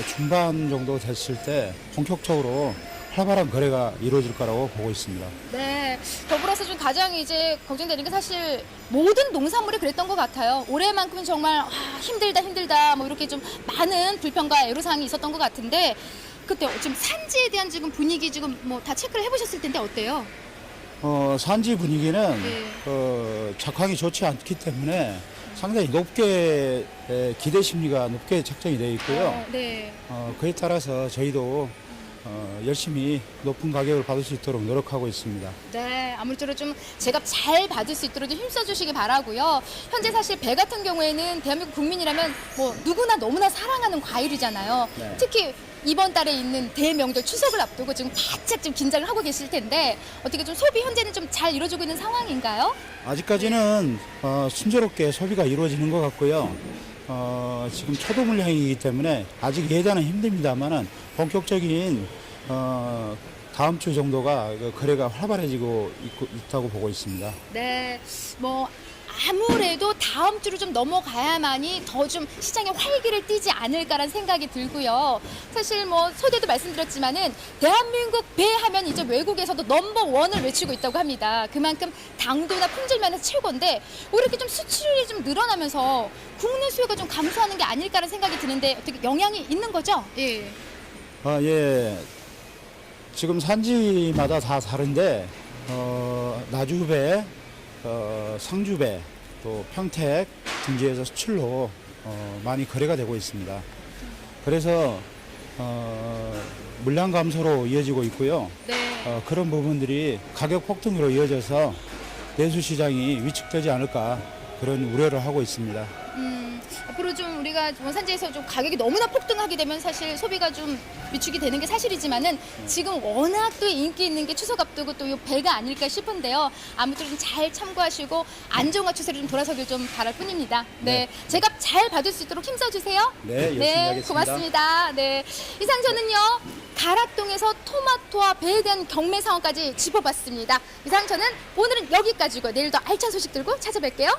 중반 정도 됐을 때 본격적으로 활발한 거래가 이루어질 거라고 보고 있습니다.
네, 더불어서 좀 가장 이제 걱정되는 게 사실 모든 농산물이 그랬던 것 같아요. 올해만큼은 정말 힘들다 뭐 이렇게 좀 많은 불평과 애로사항이 있었던 것 같은데 그때 지금 산지에 대한 지금 분위기 지금 뭐 다 체크를 해보셨을 텐데 어때요?
산지 분위기는
네.
작황이 좋지 않기 때문에 상당히 높게 기대 심리가 높게 책정이 되어 있고요.
네.
그에 따라서 저희도 열심히 높은 가격을 받을 수 있도록 노력하고 있습니다.
네, 아무쪼록 좀 제값 잘 받을 수 있도록 좀 힘써주시기 바라고요. 현재 사실 배 같은 경우에는 대한민국 국민이라면 뭐 누구나 너무나 사랑하는 과일이잖아요.
네.
특히 이번 달에 있는 대명절 추석을 앞두고 지금 바짝 좀 긴장을 하고 계실 텐데 어떻게 좀 소비 현재는 좀 잘 이루어지고 있는 상황인가요?
아직까지는 순조롭게 소비가 이루어지는 것 같고요. 지금 초도 물량이기 때문에 아직 예단은 힘듭니다만은 본격적인 다음 주 정도가 거래가 활발해지고 있다고 보고 있습니다.
네, 뭐 아무래도 다음 주로 좀 넘어가야만이 더 좀 시장에 활기를 띠지 않을까라는 생각이 들고요. 사실 뭐 서두에도 말씀드렸지만은 대한민국 배 하면 이제 외국에서도 넘버원을 외치고 있다고 합니다. 그만큼 당도나 품질 면에서 최고인데 왜 이렇게 좀 수출이 좀 늘어나면서 국내 수요가 좀 감소하는 게 아닐까라는 생각이 드는데 어떻게 영향이 있는 거죠? 예.
예. 지금 산지마다 다 다른데 나주배, 상주배, 또 평택 등지에서 수출로 많이 거래가 되고 있습니다. 그래서 물량 감소로 이어지고 있고요.
네.
그런 부분들이 가격 폭등으로 이어져서 내수 시장이 위축되지 않을까 그런 우려를 하고 있습니다.
앞으로 좀 우리가 원산지에서 좀 가격이 너무나 폭등하게 되면 사실 소비가 좀 위축이 되는 게 사실이지만은 지금 워낙 또 인기 있는 게 추석 앞두고 또 이 배가 아닐까 싶은데요. 아무쪼록 좀 잘 참고하시고 안정화 추세로 좀 돌아서길 좀 바랄 뿐입니다. 네, 제가 잘 받을 수 있도록 힘써주세요.
네, 열심히 하겠습니다.
고맙습니다. 네, 이상 저는요 가락동에서 토마토와 배에 대한 경매 상황까지 짚어봤습니다. 이상 저는 오늘은 여기까지고 내일 더 알찬 소식 들고 찾아뵐게요.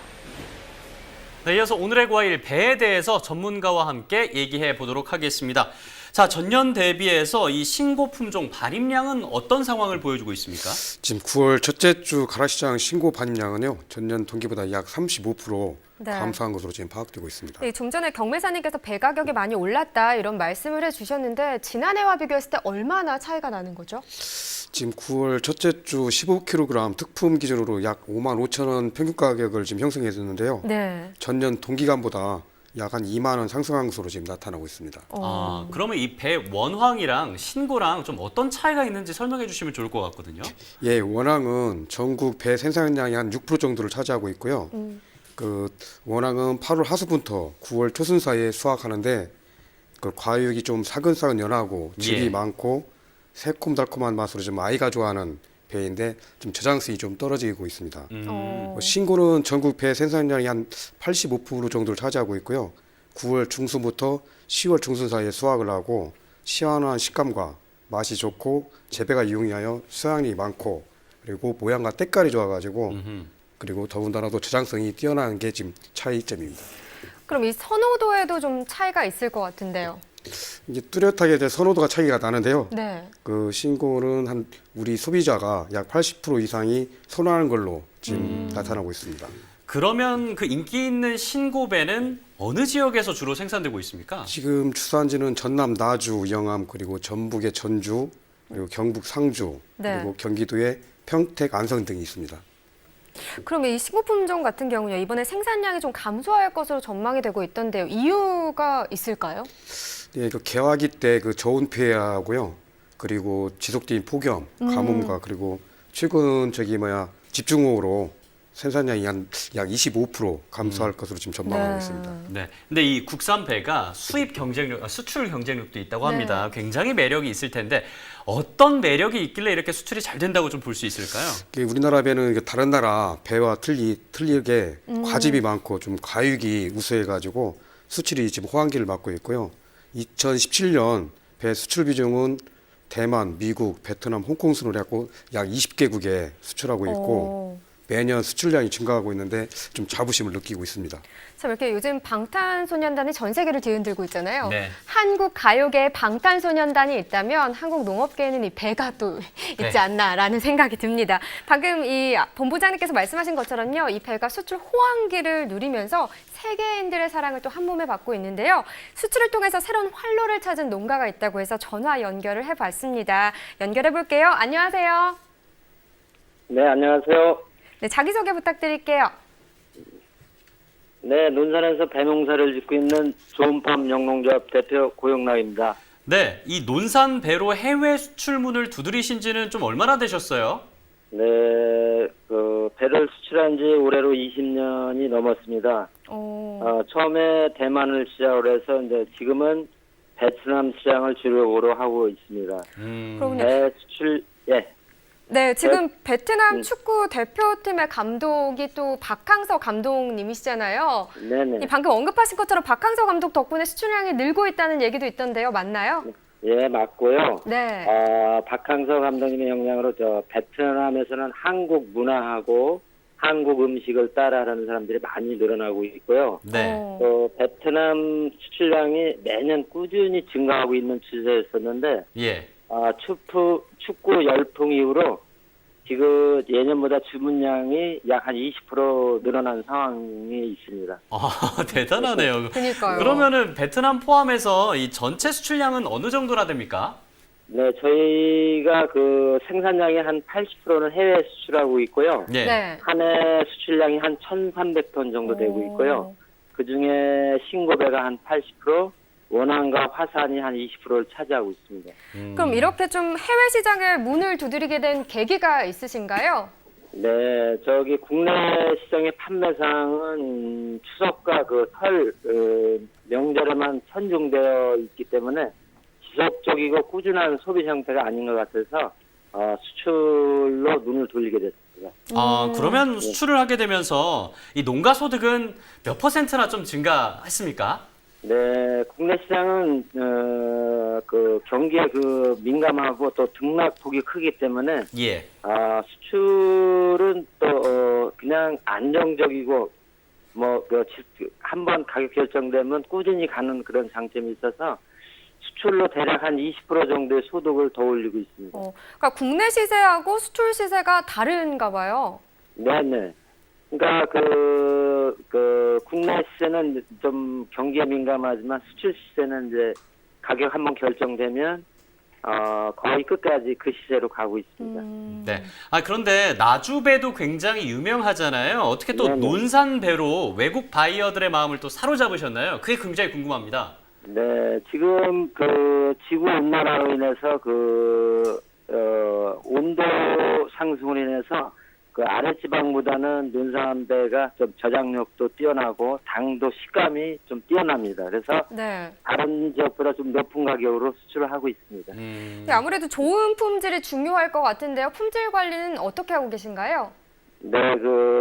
네, 이어서 오늘의 과일 배에 대해서 전문가와 함께 얘기해 보도록 하겠습니다. 자, 전년 대비해서 이 신고 품종 반입량은 어떤 상황을 보여주고 있습니까?
지금 9월 첫째 주 가락시장 신고 반입량은요, 전년 동기보다 약 35%
네.
감소한 것으로 지금 파악되고 있습니다.
네, 좀 전에 경매사님께서 배 가격이 많이 올랐다 이런 말씀을 해주셨는데 지난해와 비교했을 때 얼마나 차이가 나는 거죠?
지금 9월 첫째 주 15kg 특품 기준으로 약 55,000원 평균 가격을 지금 형성했었는데요.
네.
전년 동기간보다 약 한 2만 원 상승한 것으로 지금 나타나고 있습니다.
그러면 이 배 원황이랑 신고랑 좀 어떤 차이가 있는지 설명해 주시면 좋을 것 같거든요.
예, 원황은 전국 배 생산량의 한 6% 정도를 차지하고 있고요. 그 원황은 8월 하순부터 9월 초순 사이에 수확하는데 그 과육이 좀 사근사근 연하고 질이
예.
많고 새콤달콤한 맛으로 좀 아이가 좋아하는 배인데 좀 저장성이 좀 떨어지고 있습니다.
어.
신고는 전국 배 생산량이 한 85% 정도를 차지하고 있고요. 9월 중순부터 10월 중순 사이에 수확을 하고 시원한 식감과 맛이 좋고 재배가 이용하여 수확량이 많고 그리고 모양과 때깔이 좋아가지고 그리고 더군다나도 저장성이 뛰어난 게 지금 차이점입니다.
그럼 이 선호도에도 좀 차이가 있을 것 같은데요.
이제 뚜렷하게 이제 선호도가 차이가 나는데요.
네.
그 신고는 한 우리 소비자가 약 80% 이상이 선호하는 걸로 지금 나타나고 있습니다.
그러면 그 인기 있는 신고배는 어느 지역에서 주로 생산되고 있습니까?
지금 주산지는 전남 나주, 영암 그리고 전북의 전주 그리고 경북 상주
네.
그리고 경기도의 평택, 안성 등이 있습니다.
그러면 이 신고 품종 같은 경우요, 이번에 생산량이 좀 감소할 것으로 전망이 되고 있던데요. 이유가 있을까요?
네, 그 개화기 때 그 저온 폐하고요. 그리고 지속적인 폭염, 가뭄과 그리고 최근 집중호우로 생산량이 약 25% 감소할 것으로 지금 전망하고 있습니다.
네. 근데 이 국산 배가 수입 경쟁력, 수출 경쟁력도 있다고 합니다. 굉장히 매력이 있을 텐데 어떤 매력이 있길래 이렇게 수출이 잘 된다고 좀 볼 수 있을까요?
우리나라 배는 다른 나라 배와 틀리게 과즙이 많고 좀 과육이 우수해가지고 수출이 지금 호황기를 맞고 있고요. 2017년 배 수출 비중은 대만, 미국, 베트남, 홍콩 순으로 해갖고 약 20개국에 수출하고 있고 매년 수출량이 증가하고 있는데 좀 자부심을 느끼고 있습니다.
참 이렇게 요즘 방탄소년단이 전 세계를 뒤흔들고 있잖아요.
네.
한국 가요계에 방탄소년단이 있다면 한국 농업계에는 이 배가 또 있지 않나라는 생각이 듭니다. 방금 이 본부장님께서 말씀하신 것처럼요. 이 배가 수출 호황기를 누리면서 세계인들의 사랑을 또 한 몸에 받고 있는데요. 수출을 통해서 새로운 활로를 찾은 농가가 있다고 해서 전화 연결을 해봤습니다. 연결해 볼게요. 안녕하세요.
네, 안녕하세요.
네, 자기소개 부탁드릴게요.
네, 논산에서 배농사를 짓고 있는 좋은팜 영농조합 대표 고영락입니다.
네, 이 논산 배로 해외 수출문을 두드리신 지는 좀 얼마나 되셨어요?
네, 배를 수출한 지 올해로 20년이 넘었습니다. 처음에 대만을 시작으로 해서 이제 지금은 베트남 시장을 주력으로 하고 있습니다.
그러면
배 수출, 예.
네, 지금 베트남 축구 대표팀의 감독이 또 박항서 감독님이시잖아요.
네네.
이 방금 언급하신 것처럼 박항서 감독 덕분에 수출량이 늘고 있다는 얘기도 있던데요. 맞나요?
예, 맞고요.
네.
박항서 감독님의 영향으로 베트남에서는 한국 문화하고 한국 음식을 따라하는 사람들이 많이 늘어나고 있고요.
네.
또 베트남 수출량이 매년 꾸준히 증가하고 있는 추세였었는데
예.
축구 열풍 이후로 지금 예년보다 주문량이 약 한 20% 늘어난 상황이 있습니다.
아, 대단하네요.
그러니까요.
그러면은 베트남 포함해서 이 전체 수출량은 어느 정도나 됩니까?
네, 저희가 생산량의 한 80%는 해외 수출하고 있고요.
예.
네.
한 해 수출량이 한 1,300톤 정도 되고 있고요. 그중에 신고배가 한 80%, 원안과 화산이 한 20%를 차지하고 있습니다.
그럼 이렇게 좀 해외 시장에 문을 두드리게 된 계기가 있으신가요?
네, 국내 시장의 판매상은 추석과 설 명절에만 편중되어 있기 때문에 지속적이고 꾸준한 소비 형태가 아닌 것 같아서 수출로 눈을 돌리게 됐습니다.
아, 그러면 수출을 하게 되면서 이 농가 소득은 몇 %나 좀 증가했습니까?
네, 국내 시장은 경기에 민감하고 또 등락폭이 크기 때문에
예.
수출은 또 그냥 안정적이고 한번 가격 결정되면 꾸준히 가는 그런 장점이 있어서 수출로 대략 한 20% 정도의 소득을 더 올리고 있습니다.
그러니까 국내 시세하고 수출 시세가 다른가 봐요.
네네. 그러니까 국내 시세는 좀 경기에 민감하지만 수출 시세는 이제 가격 한번 결정되면 거의 끝까지 그 시세로 가고 있습니다.
네. 그런데 나주배도 굉장히 유명하잖아요. 어떻게 또
네네.
논산배로 외국 바이어들의 마음을 또 사로잡으셨나요? 그게 굉장히 궁금합니다.
네, 지금 지구 온난화로 인해서 온도 상승으로 인해서 그 아랫지방보다는 논산배가 좀 저장력도 뛰어나고 당도 식감이 좀 뛰어납니다. 그래서
네.
다른 지역보다 좀 높은 가격으로 수출을 하고 있습니다.
근데 아무래도 좋은 품질이 중요할 것 같은데요. 품질 관리는 어떻게 하고 계신가요?
네,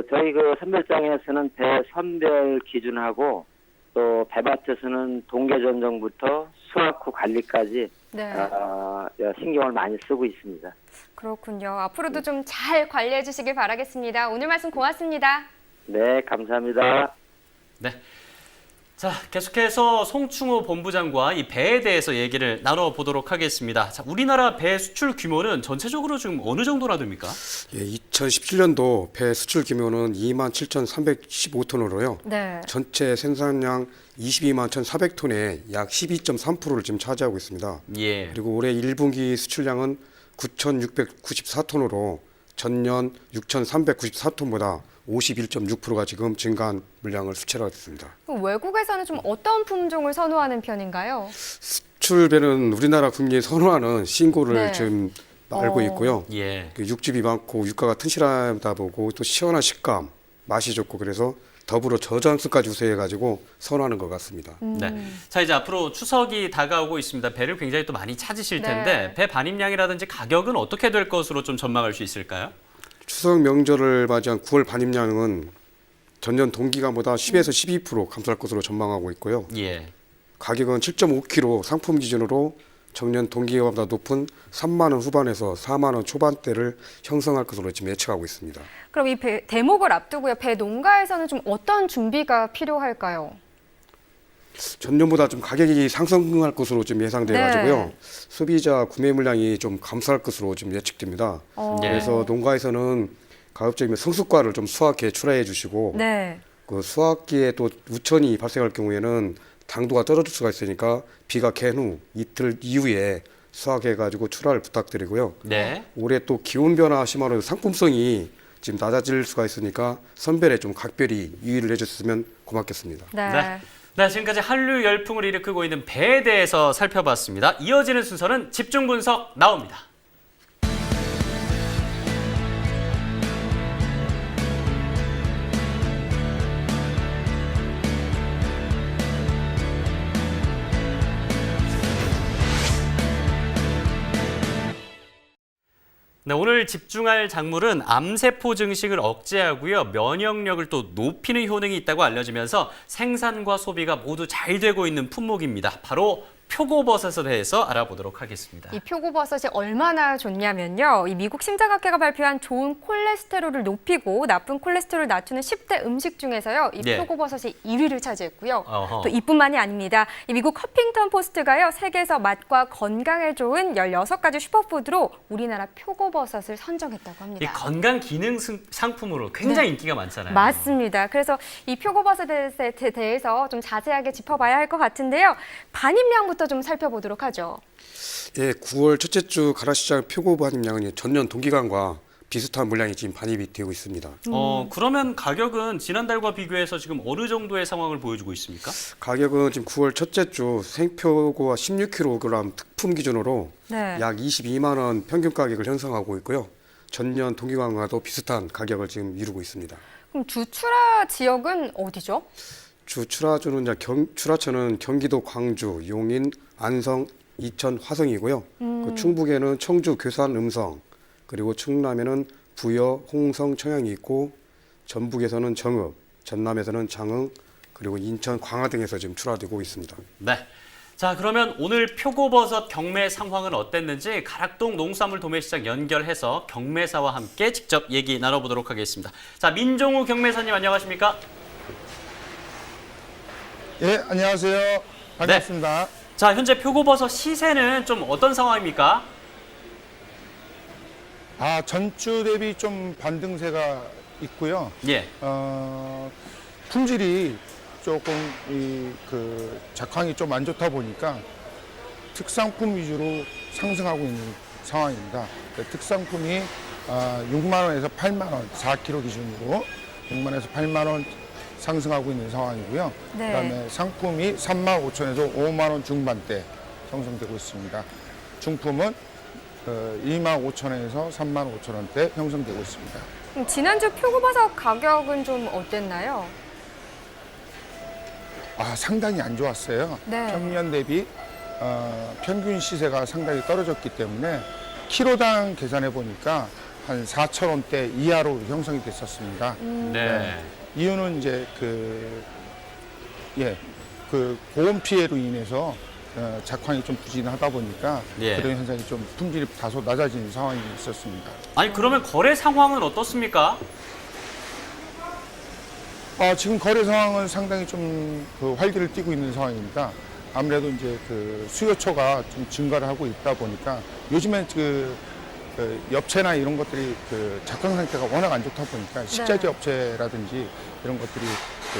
저희 선별장에서는 배 선별 기준하고 또 배밭에서는 동계 전정부터 수확 후 관리까지
네.
신경을 많이 쓰고 있습니다.
그렇군요. 앞으로도 좀 잘 관리해 주시길 바라겠습니다. 오늘 말씀 고맙습니다.
네, 감사합니다.
네. 자, 계속해서 송충호 본부장과 이 배에 대해서 얘기를 나눠보도록 하겠습니다. 자, 우리나라 배 수출 규모는 전체적으로 지금 어느 정도나 됩니까?
예, 2017년도 배 수출 규모는 27,315톤으로요.
네.
전체 생산량 22만 1,400톤의 약 12.3%를 지금 차지하고 있습니다.
예.
그리고 올해 1분기 수출량은 9,694톤으로 전년 6,394톤보다 51.6%가 지금 증가한 물량을 수출하였습니다.
외국에서는 좀 어떤 품종을 선호하는 편인가요?
수출배는 우리나라 국민이 선호하는 싱고를
네.
지금 알고 있고요.
예.
그 육즙이 많고 육가가 튼실하다 보고 또 시원한 식감, 맛이 좋고 그래서 더불어 저장수까지 우수해가지고 선호하는 것 같습니다.
네. 자, 이제 앞으로 추석이 다가오고 있습니다. 배를 굉장히 또 많이 찾으실 텐데
네.
배 반입량이라든지 가격은 어떻게 될 것으로 좀 전망할 수 있을까요?
추석 명절을 맞이한 9월 반입량은 전년 동기간보다 10에서 12% 감소할 것으로 전망하고 있고요.
예.
가격은 7.5kg 상품 기준으로 정년 동기간보다 높은 3만 원 후반에서 4만 원 초반대를 형성할 것으로 지금 예측하고 있습니다.
그럼 이 배 대목을 앞두고요. 배 농가에서는 좀 어떤 준비가 필요할까요?
전년보다 좀 가격이 상승할 것으로 지금 예상돼가지고요.
네.
소비자 구매 물량이 좀 감소할 것으로 지금 예측됩니다.
예.
그래서 농가에서는 가급적이면 성숙과를 좀 수확해 출하해 주시고
네.
그 수확기에 또 우천이 발생할 경우에는 당도가 떨어질 수가 있으니까 비가 갠 후 이틀 이후에 수확해가지고 출하를 부탁드리고요.
네.
올해 또 기온 변화 심화로 상품성이 지금 낮아질 수가 있으니까 선별에 좀 각별히 유의를 해줬으면 고맙겠습니다.
네.
네. 네, 지금까지 한류 열풍을 일으키고 있는 배에 대해서 살펴봤습니다. 이어지는 순서는 집중 분석 나옵니다. 네, 오늘 집중할 작물은 암세포 증식을 억제하고요. 면역력을 또 높이는 효능이 있다고 알려지면서 생산과 소비가 모두 잘 되고 있는 품목입니다. 바로 표고버섯에 대해서 알아보도록 하겠습니다.
이 표고버섯이 얼마나 좋냐면요. 이 미국 심장학회가 발표한 좋은 콜레스테롤을 높이고 나쁜 콜레스테롤을 낮추는 10대 음식 중에서요. 이
예.
표고버섯이 1위를 차지했고요.
어허.
또 이뿐만이 아닙니다. 이 미국 허핑턴 포스트가요. 세계에서 맛과 건강에 좋은 16가지 슈퍼푸드로 우리나라 표고버섯을 선정했다고 합니다.
이 건강 기능 상품으로 굉장히 인기가 많잖아요.
맞습니다. 그래서 이 표고버섯에 대해서 좀 자세하게 짚어봐야 할 것 같은데요. 반입량부터 좀 살펴보도록 하죠.
예, 9월 첫째 주 가락시장 표고 반입량은 전년 동기간과 비슷한 물량이 지금 반입이 되고 있습니다.
그러면 가격은 지난달과 비교해서 지금 어느 정도의 상황을 보여주고 있습니까?
가격은 지금 9월 첫째 주 생표고와 16kg 특품 기준으로
네.
약 22만 원 평균 가격을 형성하고 있고요. 전년 동기간과도 비슷한 가격을 지금 이루고 있습니다.
그럼 주출하 지역은 어디죠?
주 출하주는 출하처는 경기도 광주, 용인, 안성, 이천, 화성이고요. 그 충북에는 청주, 괴산, 음성, 그리고 충남에는 부여, 홍성, 청양이 있고 전북에서는 정읍, 전남에서는 장흥, 그리고 인천, 광화 등에서 지금 출하되고 있습니다.
네. 자, 그러면 오늘 표고버섯 경매 상황은 어땠는지 가락동 농수산물 도매시장 연결해서 경매사와 함께 직접 얘기 나눠보도록 하겠습니다. 자, 민종우 경매사님 안녕하십니까?
예, 안녕하세요. 반갑습니다.
자, 현재 표고버섯 시세는 좀 어떤 상황입니까?
전주 대비 좀 반등세가 있고요.
예.
품질이 조금 작황이 좀 안 좋다 보니까 특상품 위주로 상승하고 있는 상황입니다. 특상품이 6만 원에서 8만 원, 4kg 기준으로 6만 원에서 8만 원 상승하고 있는 상황이고요.
네.
그다음에 상품이 3만 5천에서 5만 원 중반대 형성되고 있습니다. 중품은 2만 5천에서 3만 5천 원대 형성되고 있습니다.
지난주 표고버섯 가격은 좀 어땠나요?
상당히 안 좋았어요.
네.
평년 대비 평균 시세가 상당히 떨어졌기 때문에 키로당 계산해 보니까 한 4,000원대 이하로 형성이 됐었습니다.
네.
이유는 이제 그 고온 피해로 인해서 작황이 좀 부진하다 보니까
예.
그런 현상이 좀 품질이 다소 낮아진 상황이 있었습니다.
아니 그러면 거래 상황은 어떻습니까?
지금 거래 상황은 상당히 좀 그 활기를 띠고 있는 상황입니다. 아무래도 이제 그 수요처가 좀 증가를 하고 있다 보니까 요즘엔 그 업체나 이런 것들이 그 작황 상태가 워낙 안 좋다 보니까 식자재 업체라든지 이런 것들이 그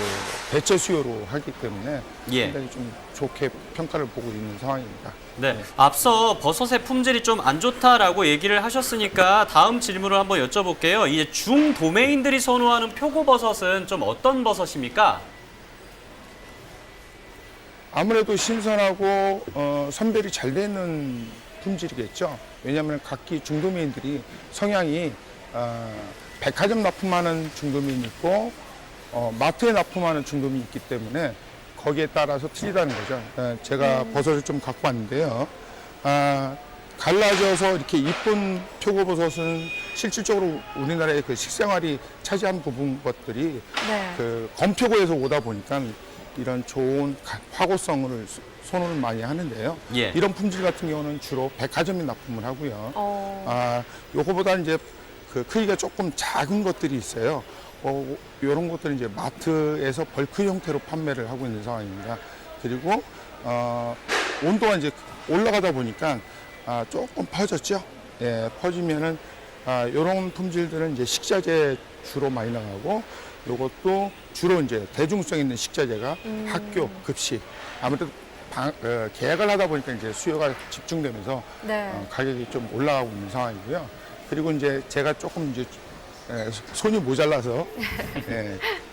대체 수요로 하기 때문에
예.
상당히 좀 좋게 평가를 보고 있는 상황입니다.
네. 앞서 버섯의 품질이 좀 안 좋다라고 얘기를 하셨으니까 다음 질문을 한번 여쭤볼게요. 이제 중도매인들이 선호하는 표고버섯은 좀 어떤 버섯입니까?
아무래도 신선하고 선별이 잘 되는 품질이겠죠. 왜냐하면 각기 중도매인들이 성향이 백화점 납품하는 중도매인이 있고 마트에 납품하는 중도매인이 있기 때문에 거기에 따라서 틀리다는 거죠. 제가 버섯을 좀 갖고 왔는데요. 갈라져서 이렇게 이쁜 표고버섯은 실질적으로 우리나라의 그 식생활이 차지한 부분 것들이
네.
그 건표고에서 오다 보니까 이런 좋은 화고성을 선호를 많이 하는데요.
예.
이런 품질 같은 경우는 주로 백화점에 납품을 하고요. 요거보다 이제 그 크기가 조금 작은 것들이 있어요. 이런 것들은 이제 마트에서 벌크 형태로 판매를 하고 있는 상황입니다. 그리고 온도가 이제 올라가다 보니까 조금 퍼졌죠. 예, 퍼지면은 이런 품질들은 이제 식자재 주로 많이 나가고 요것도 주로 이제 대중성 있는 식자재가 학교 급식 아무래도 계약을 하다 보니까 이제 수요가 집중되면서
네.
가격이 좀 올라가고 있는 상황이고요. 그리고 이제 제가 조금 이제 손이 모자라서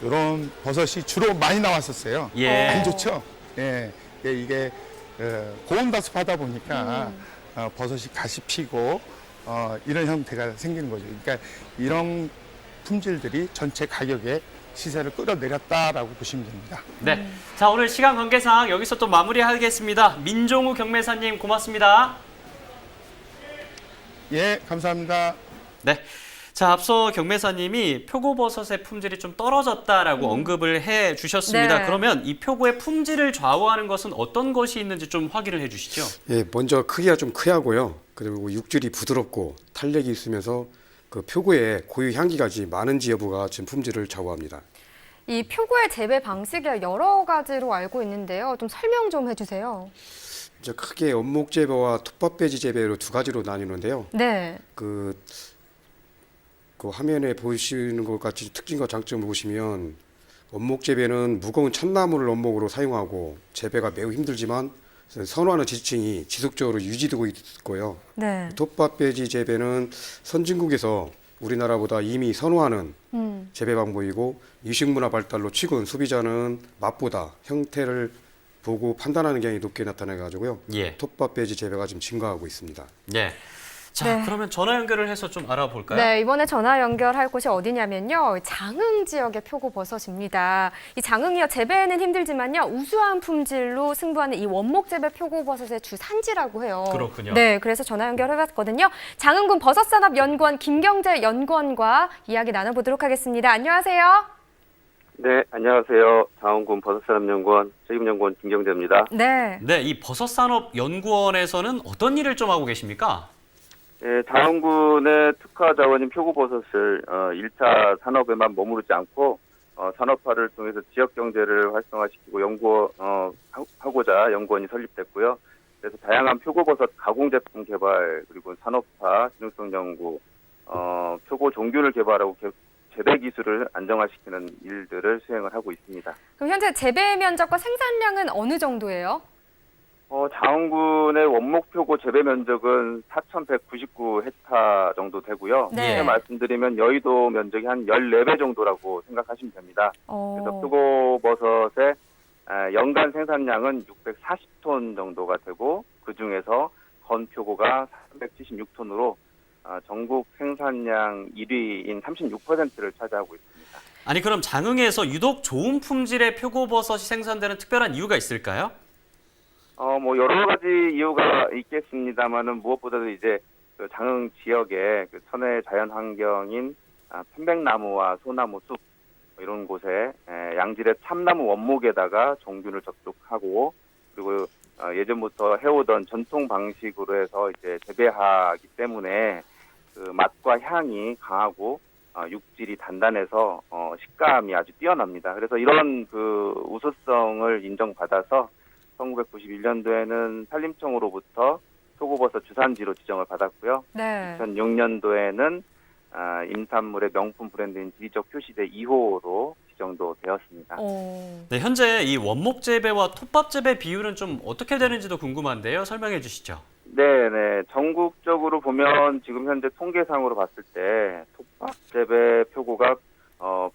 이런 버섯이 주로 많이 나왔었어요.
예.
안 좋죠. 예, 이게 고온다습하다 보니까 버섯이 가시 피고 이런 형태가 생기는 거죠. 그러니까 이런 품질들이 전체 가격의 시세를 끌어내렸다라고 보시면 됩니다.
네. 자, 오늘 시간 관계상 여기서 또 마무리하겠습니다. 민종우 경매사님 고맙습니다.
예, 감사합니다.
네. 자, 앞서 경매사님이 표고버섯의 품질이 좀 떨어졌다라고 언급을 해 주셨습니다.
네.
그러면 이 표고의 품질을 좌우하는 것은 어떤 것이 있는지 좀 확인을 해 주시죠.
예, 먼저 크기가 좀 크야 하고요. 그리고 육질이 부드럽고 탄력이 있으면서 그 표고에 고유 향기까지 많은지 여부가 지금 품질을 좌우합니다.
이 표고의 재배 방식이 여러 가지로 알고 있는데요. 좀 설명 좀 해주세요.
이제 크게 원목 재배와 톱밥배지 재배로 두 가지로 나뉘는데요.
네.
그 화면에 보시는 것 같이 특징과 장점을 보시면 원목 재배는 무거운 참나무를 원목으로 사용하고 재배가 매우 힘들지만 선호하는 지층이 지속적으로 유지되고 있고요.
네.
톱밥배지 재배는 선진국에서 우리나라보다 이미 선호하는 재배 방법이고 유식문화 발달로 최근 소비자는 맛보다 형태를 보고 판단하는 경향이 높게 나타나가지고요.
예.
톱밥배지 재배가 지금 증가하고 있습니다.
네. 자,
네.
그러면 전화 연결을 해서 좀 알아볼까요?
네, 이번에 전화 연결할 곳이 어디냐면요. 장흥 지역의 표고버섯입니다. 이 장흥이요, 재배에는 힘들지만요, 우수한 품질로 승부하는 이 원목 재배 표고버섯의 주 산지라고 해요.
그렇군요.
네, 그래서 전화 연결해봤거든요. 장흥군 버섯산업연구원 김경재 연구원과 이야기 나눠보도록 하겠습니다. 안녕하세요.
네, 안녕하세요. 장흥군 버섯산업연구원 책임연구원 김경재입니다.
네.
네, 이 버섯산업연구원에서는 어떤 일을 좀 하고 계십니까?
네, 장흥군의 특화 자원인 표고버섯을 1차 산업에만 머무르지 않고 산업화를 통해서 지역 경제를 활성화시키고 하고자 연구원이 설립됐고요. 그래서 다양한 표고버섯 가공 제품 개발 그리고 산업화, 기능성 연구, 표고 종균을 개발하고 재배 기술을 안정화시키는 일들을 수행을 하고 있습니다.
그럼 현재 재배 면적과 생산량은 어느 정도예요?
장흥군의 원목표고 재배 면적은 4,199헥타 정도 되고요.
네.
쉽게 말씀드리면 여의도 면적이 한 14배 정도라고 생각하시면 됩니다. 그래서 표고버섯의 연간 생산량은 640톤 정도가 되고 그중에서 건표고가 376톤으로 전국 생산량 1위인 36%를 차지하고 있습니다.
아니 그럼 장흥에서 유독 좋은 품질의 표고버섯이 생산되는 특별한 이유가 있을까요?
뭐 여러 가지 이유가 있겠습니다만은 무엇보다도 이제 그 장흥 지역의 그 천혜 자연 환경인 편백나무와 소나무 숲 이런 곳에 양질의 참나무 원목에다가 종균을 접촉하고 그리고 예전부터 해오던 전통 방식으로 해서 이제 재배하기 때문에 그 맛과 향이 강하고 육질이 단단해서 식감이 아주 뛰어납니다. 그래서 이런 그 우수성을 인정받아서 1991년도에는 산림청으로부터 표고버섯 주산지로 지정을 받았고요.
네.
2006년도에는 임산물의 명품 브랜드인 지리적 표시대 2호로 지정도 되었습니다.
네, 현재 이 원목 재배와 톱밥 재배 비율은 좀 어떻게 되는지도 궁금한데요. 설명해 주시죠.
네. 전국적으로 보면 지금 현재 통계상으로 봤을 때 톱밥 재배 표고가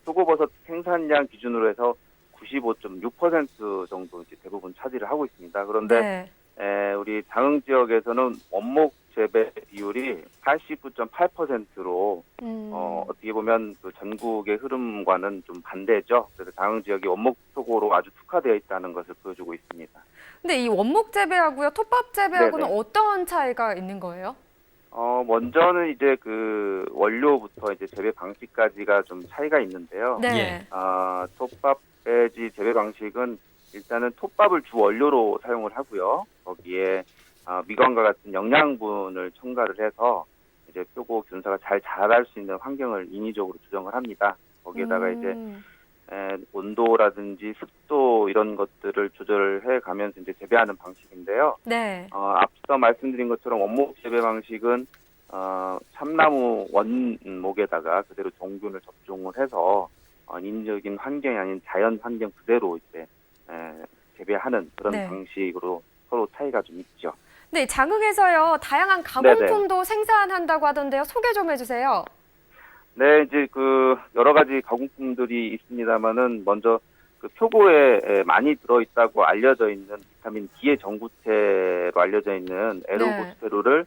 표고버섯 생산량 기준으로 해서 95.6% 정도 이제 대부분 차지를 하고 있습니다. 그런데 우리 장흥 지역에서는 원목 재배 비율이 89.8%로 어떻게 보면 그 전국의 흐름과는 좀 반대죠. 그래서 장흥 지역이 원목 표고로 아주 특화되어 있다는 것을 보여주고 있습니다.
근데 이 원목 재배하고요, 톱밥 재배하고는
네네.
어떤 차이가 있는 거예요?
먼저는 이제 그 원료부터 이제 재배 방식까지가 좀 차이가 있는데요.
네.
톱밥 배지 재배 방식은 일단은 톱밥을 주 원료로 사용을 하고요. 거기에 미관과 같은 영양분을 첨가를 해서 이제 표고 균사가 잘 자랄 수 있는 환경을 인위적으로 조정을 합니다. 거기에다가 이제 온도라든지 습도 이런 것들을 조절해 가면서 이제 재배하는 방식인데요.
네.
앞서 말씀드린 것처럼 원목 재배 방식은 참나무 원목에다가 그대로 종균을 접종을 해서 인적인 환경이 아닌 자연 환경 그대로 이제 재배하는 그런
네.
방식으로 서로 차이가 좀 있죠.
네, 장흥에서요, 다양한 가공품도 생산한다고 하던데요. 소개 좀 해주세요.
네, 이제 그 여러 가지 가공품들이 있습니다만은 먼저 그 표고에 많이 들어있다고 알려져 있는 비타민 D의 전구체로 알려져 있는 에르보스테롤을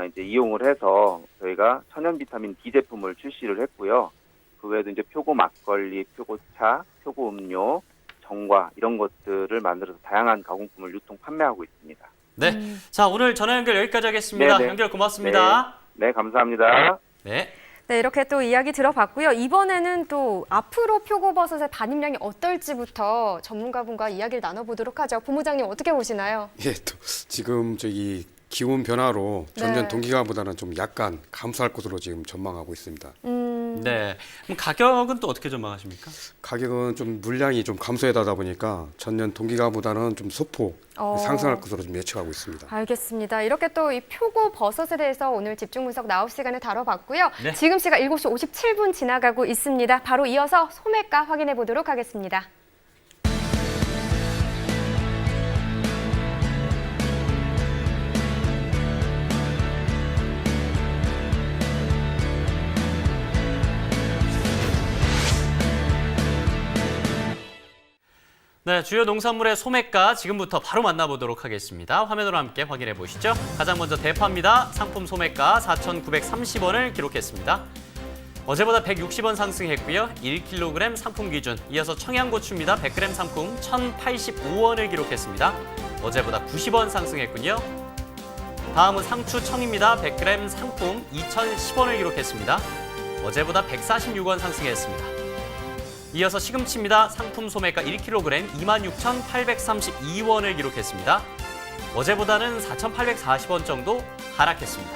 이제 이용을 해서 저희가 천연 비타민 D 제품을 출시를 했고요. 그 외에도 이제 표고 막걸리, 표고차, 표고 음료, 정과 이런 것들을 만들어서 다양한 가공품을 유통 판매하고 있습니다.
네, 자 오늘 전화 연결 여기까지 하겠습니다.
네네.
연결 고맙습니다.
네, 감사합니다.
네.
네, 이렇게 또 이야기 들어봤고요. 이번에는 또 앞으로 표고버섯의 반입량이 어떨지부터 전문가분과 이야기를 나눠보도록 하죠. 본부장님 어떻게 보시나요?
예, 또 지금 저기 기온 변화로 전년 동기간보다는 좀 약간 감소할 것으로 지금 전망하고 있습니다.
네. 그럼 가격은 또 어떻게 전망하십니까?
가격은 좀 물량이 좀 감소하다 보니까 전년 동기간보다는 좀 소폭 상승할 것으로 좀 예측하고 있습니다.
알겠습니다. 이렇게 또 이 표고버섯에 대해서 오늘 집중 분석 나올 시간에 다뤄봤고요.
네.
지금 시각 7시 57분 지나가고 있습니다. 바로 이어서 소매가 확인해 보도록 하겠습니다.
네, 주요 농산물의 소매가 지금부터 바로 만나보도록 하겠습니다. 화면으로 함께 확인해 보시죠. 가장 먼저 대파입니다. 상품 소매가 4,930원을 기록했습니다. 어제보다 160원 상승했고요. 1kg 상품 기준. 이어서 청양고추입니다. 100g 상품 1,085원을 기록했습니다. 어제보다 90원 상승했군요. 다음은 상추 청입니다. 100g 상품 2,010원을 기록했습니다. 어제보다 146원 상승했습니다. 이어서 시금치입니다. 상품 소매가 1kg 26,832원을 기록했습니다. 어제보다는 4,840원 정도 하락했습니다.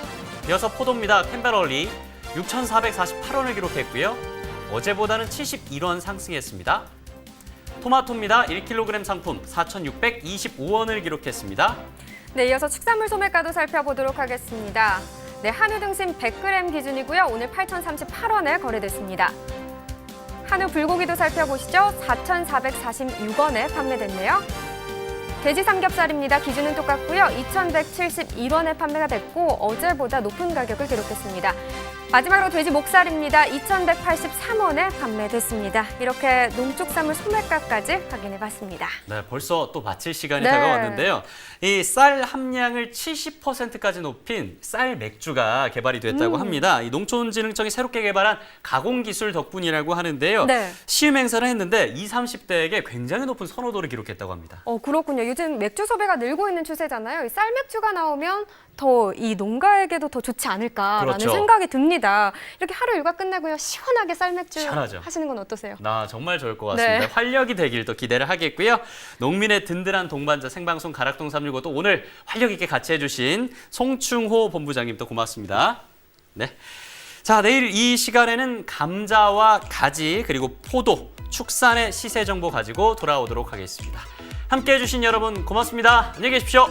이어서 포도입니다. 캠베럴리 6,448원을 기록했고요. 어제보다는 71원 상승했습니다. 토마토입니다. 1kg 상품 4,625원을 기록했습니다.
네, 이어서 축산물 소매가도 살펴보도록 하겠습니다. 네, 한우 등심 100g 기준이고요. 오늘 8,038원에 거래됐습니다. 한우 불고기도 살펴보시죠. 4,446원에 판매됐네요. 돼지 삼겹살입니다. 기준은 똑같고요. 2,171원에 판매가 됐고 어제보다 높은 가격을 기록했습니다. 마지막으로 돼지 목살입니다. 2,183원에 판매됐습니다. 이렇게 농축산물 소매가까지 확인해봤습니다.
네, 벌써 또 마칠 시간이
네.
다가왔는데요. 이 쌀 함량을 70%까지 높인 쌀 맥주가 개발이 됐다고 합니다. 이 농촌진흥청이 새롭게 개발한 가공기술 덕분이라고 하는데요.
네.
시음 행사를 했는데 20, 30대에게 굉장히 높은 선호도를 기록했다고 합니다.
그렇군요. 요즘 맥주 소비가 늘고 있는 추세잖아요. 이 쌀맥주가 나오면 더 이 농가에게도 더 좋지 않을까라는
그렇죠.
생각이 듭니다. 이렇게 하루 일과 끝나고요. 시원하게 쌀맥주
시원하죠.
하시는 건 어떠세요?
정말 좋을 것 같습니다.
네.
활력이 되길 또 기대를 하겠고요. 농민의 든든한 동반자 생방송 가락동 365 또 오늘 활력 있게 같이 해주신 송충호 본부장님 또 고맙습니다. 네. 자, 내일 이 시간에는 감자와 가지 그리고 포도, 축산의 시세 정보 가지고 돌아오도록 하겠습니다. 함께해 주신 여러분 고맙습니다. 안녕히 계십시오.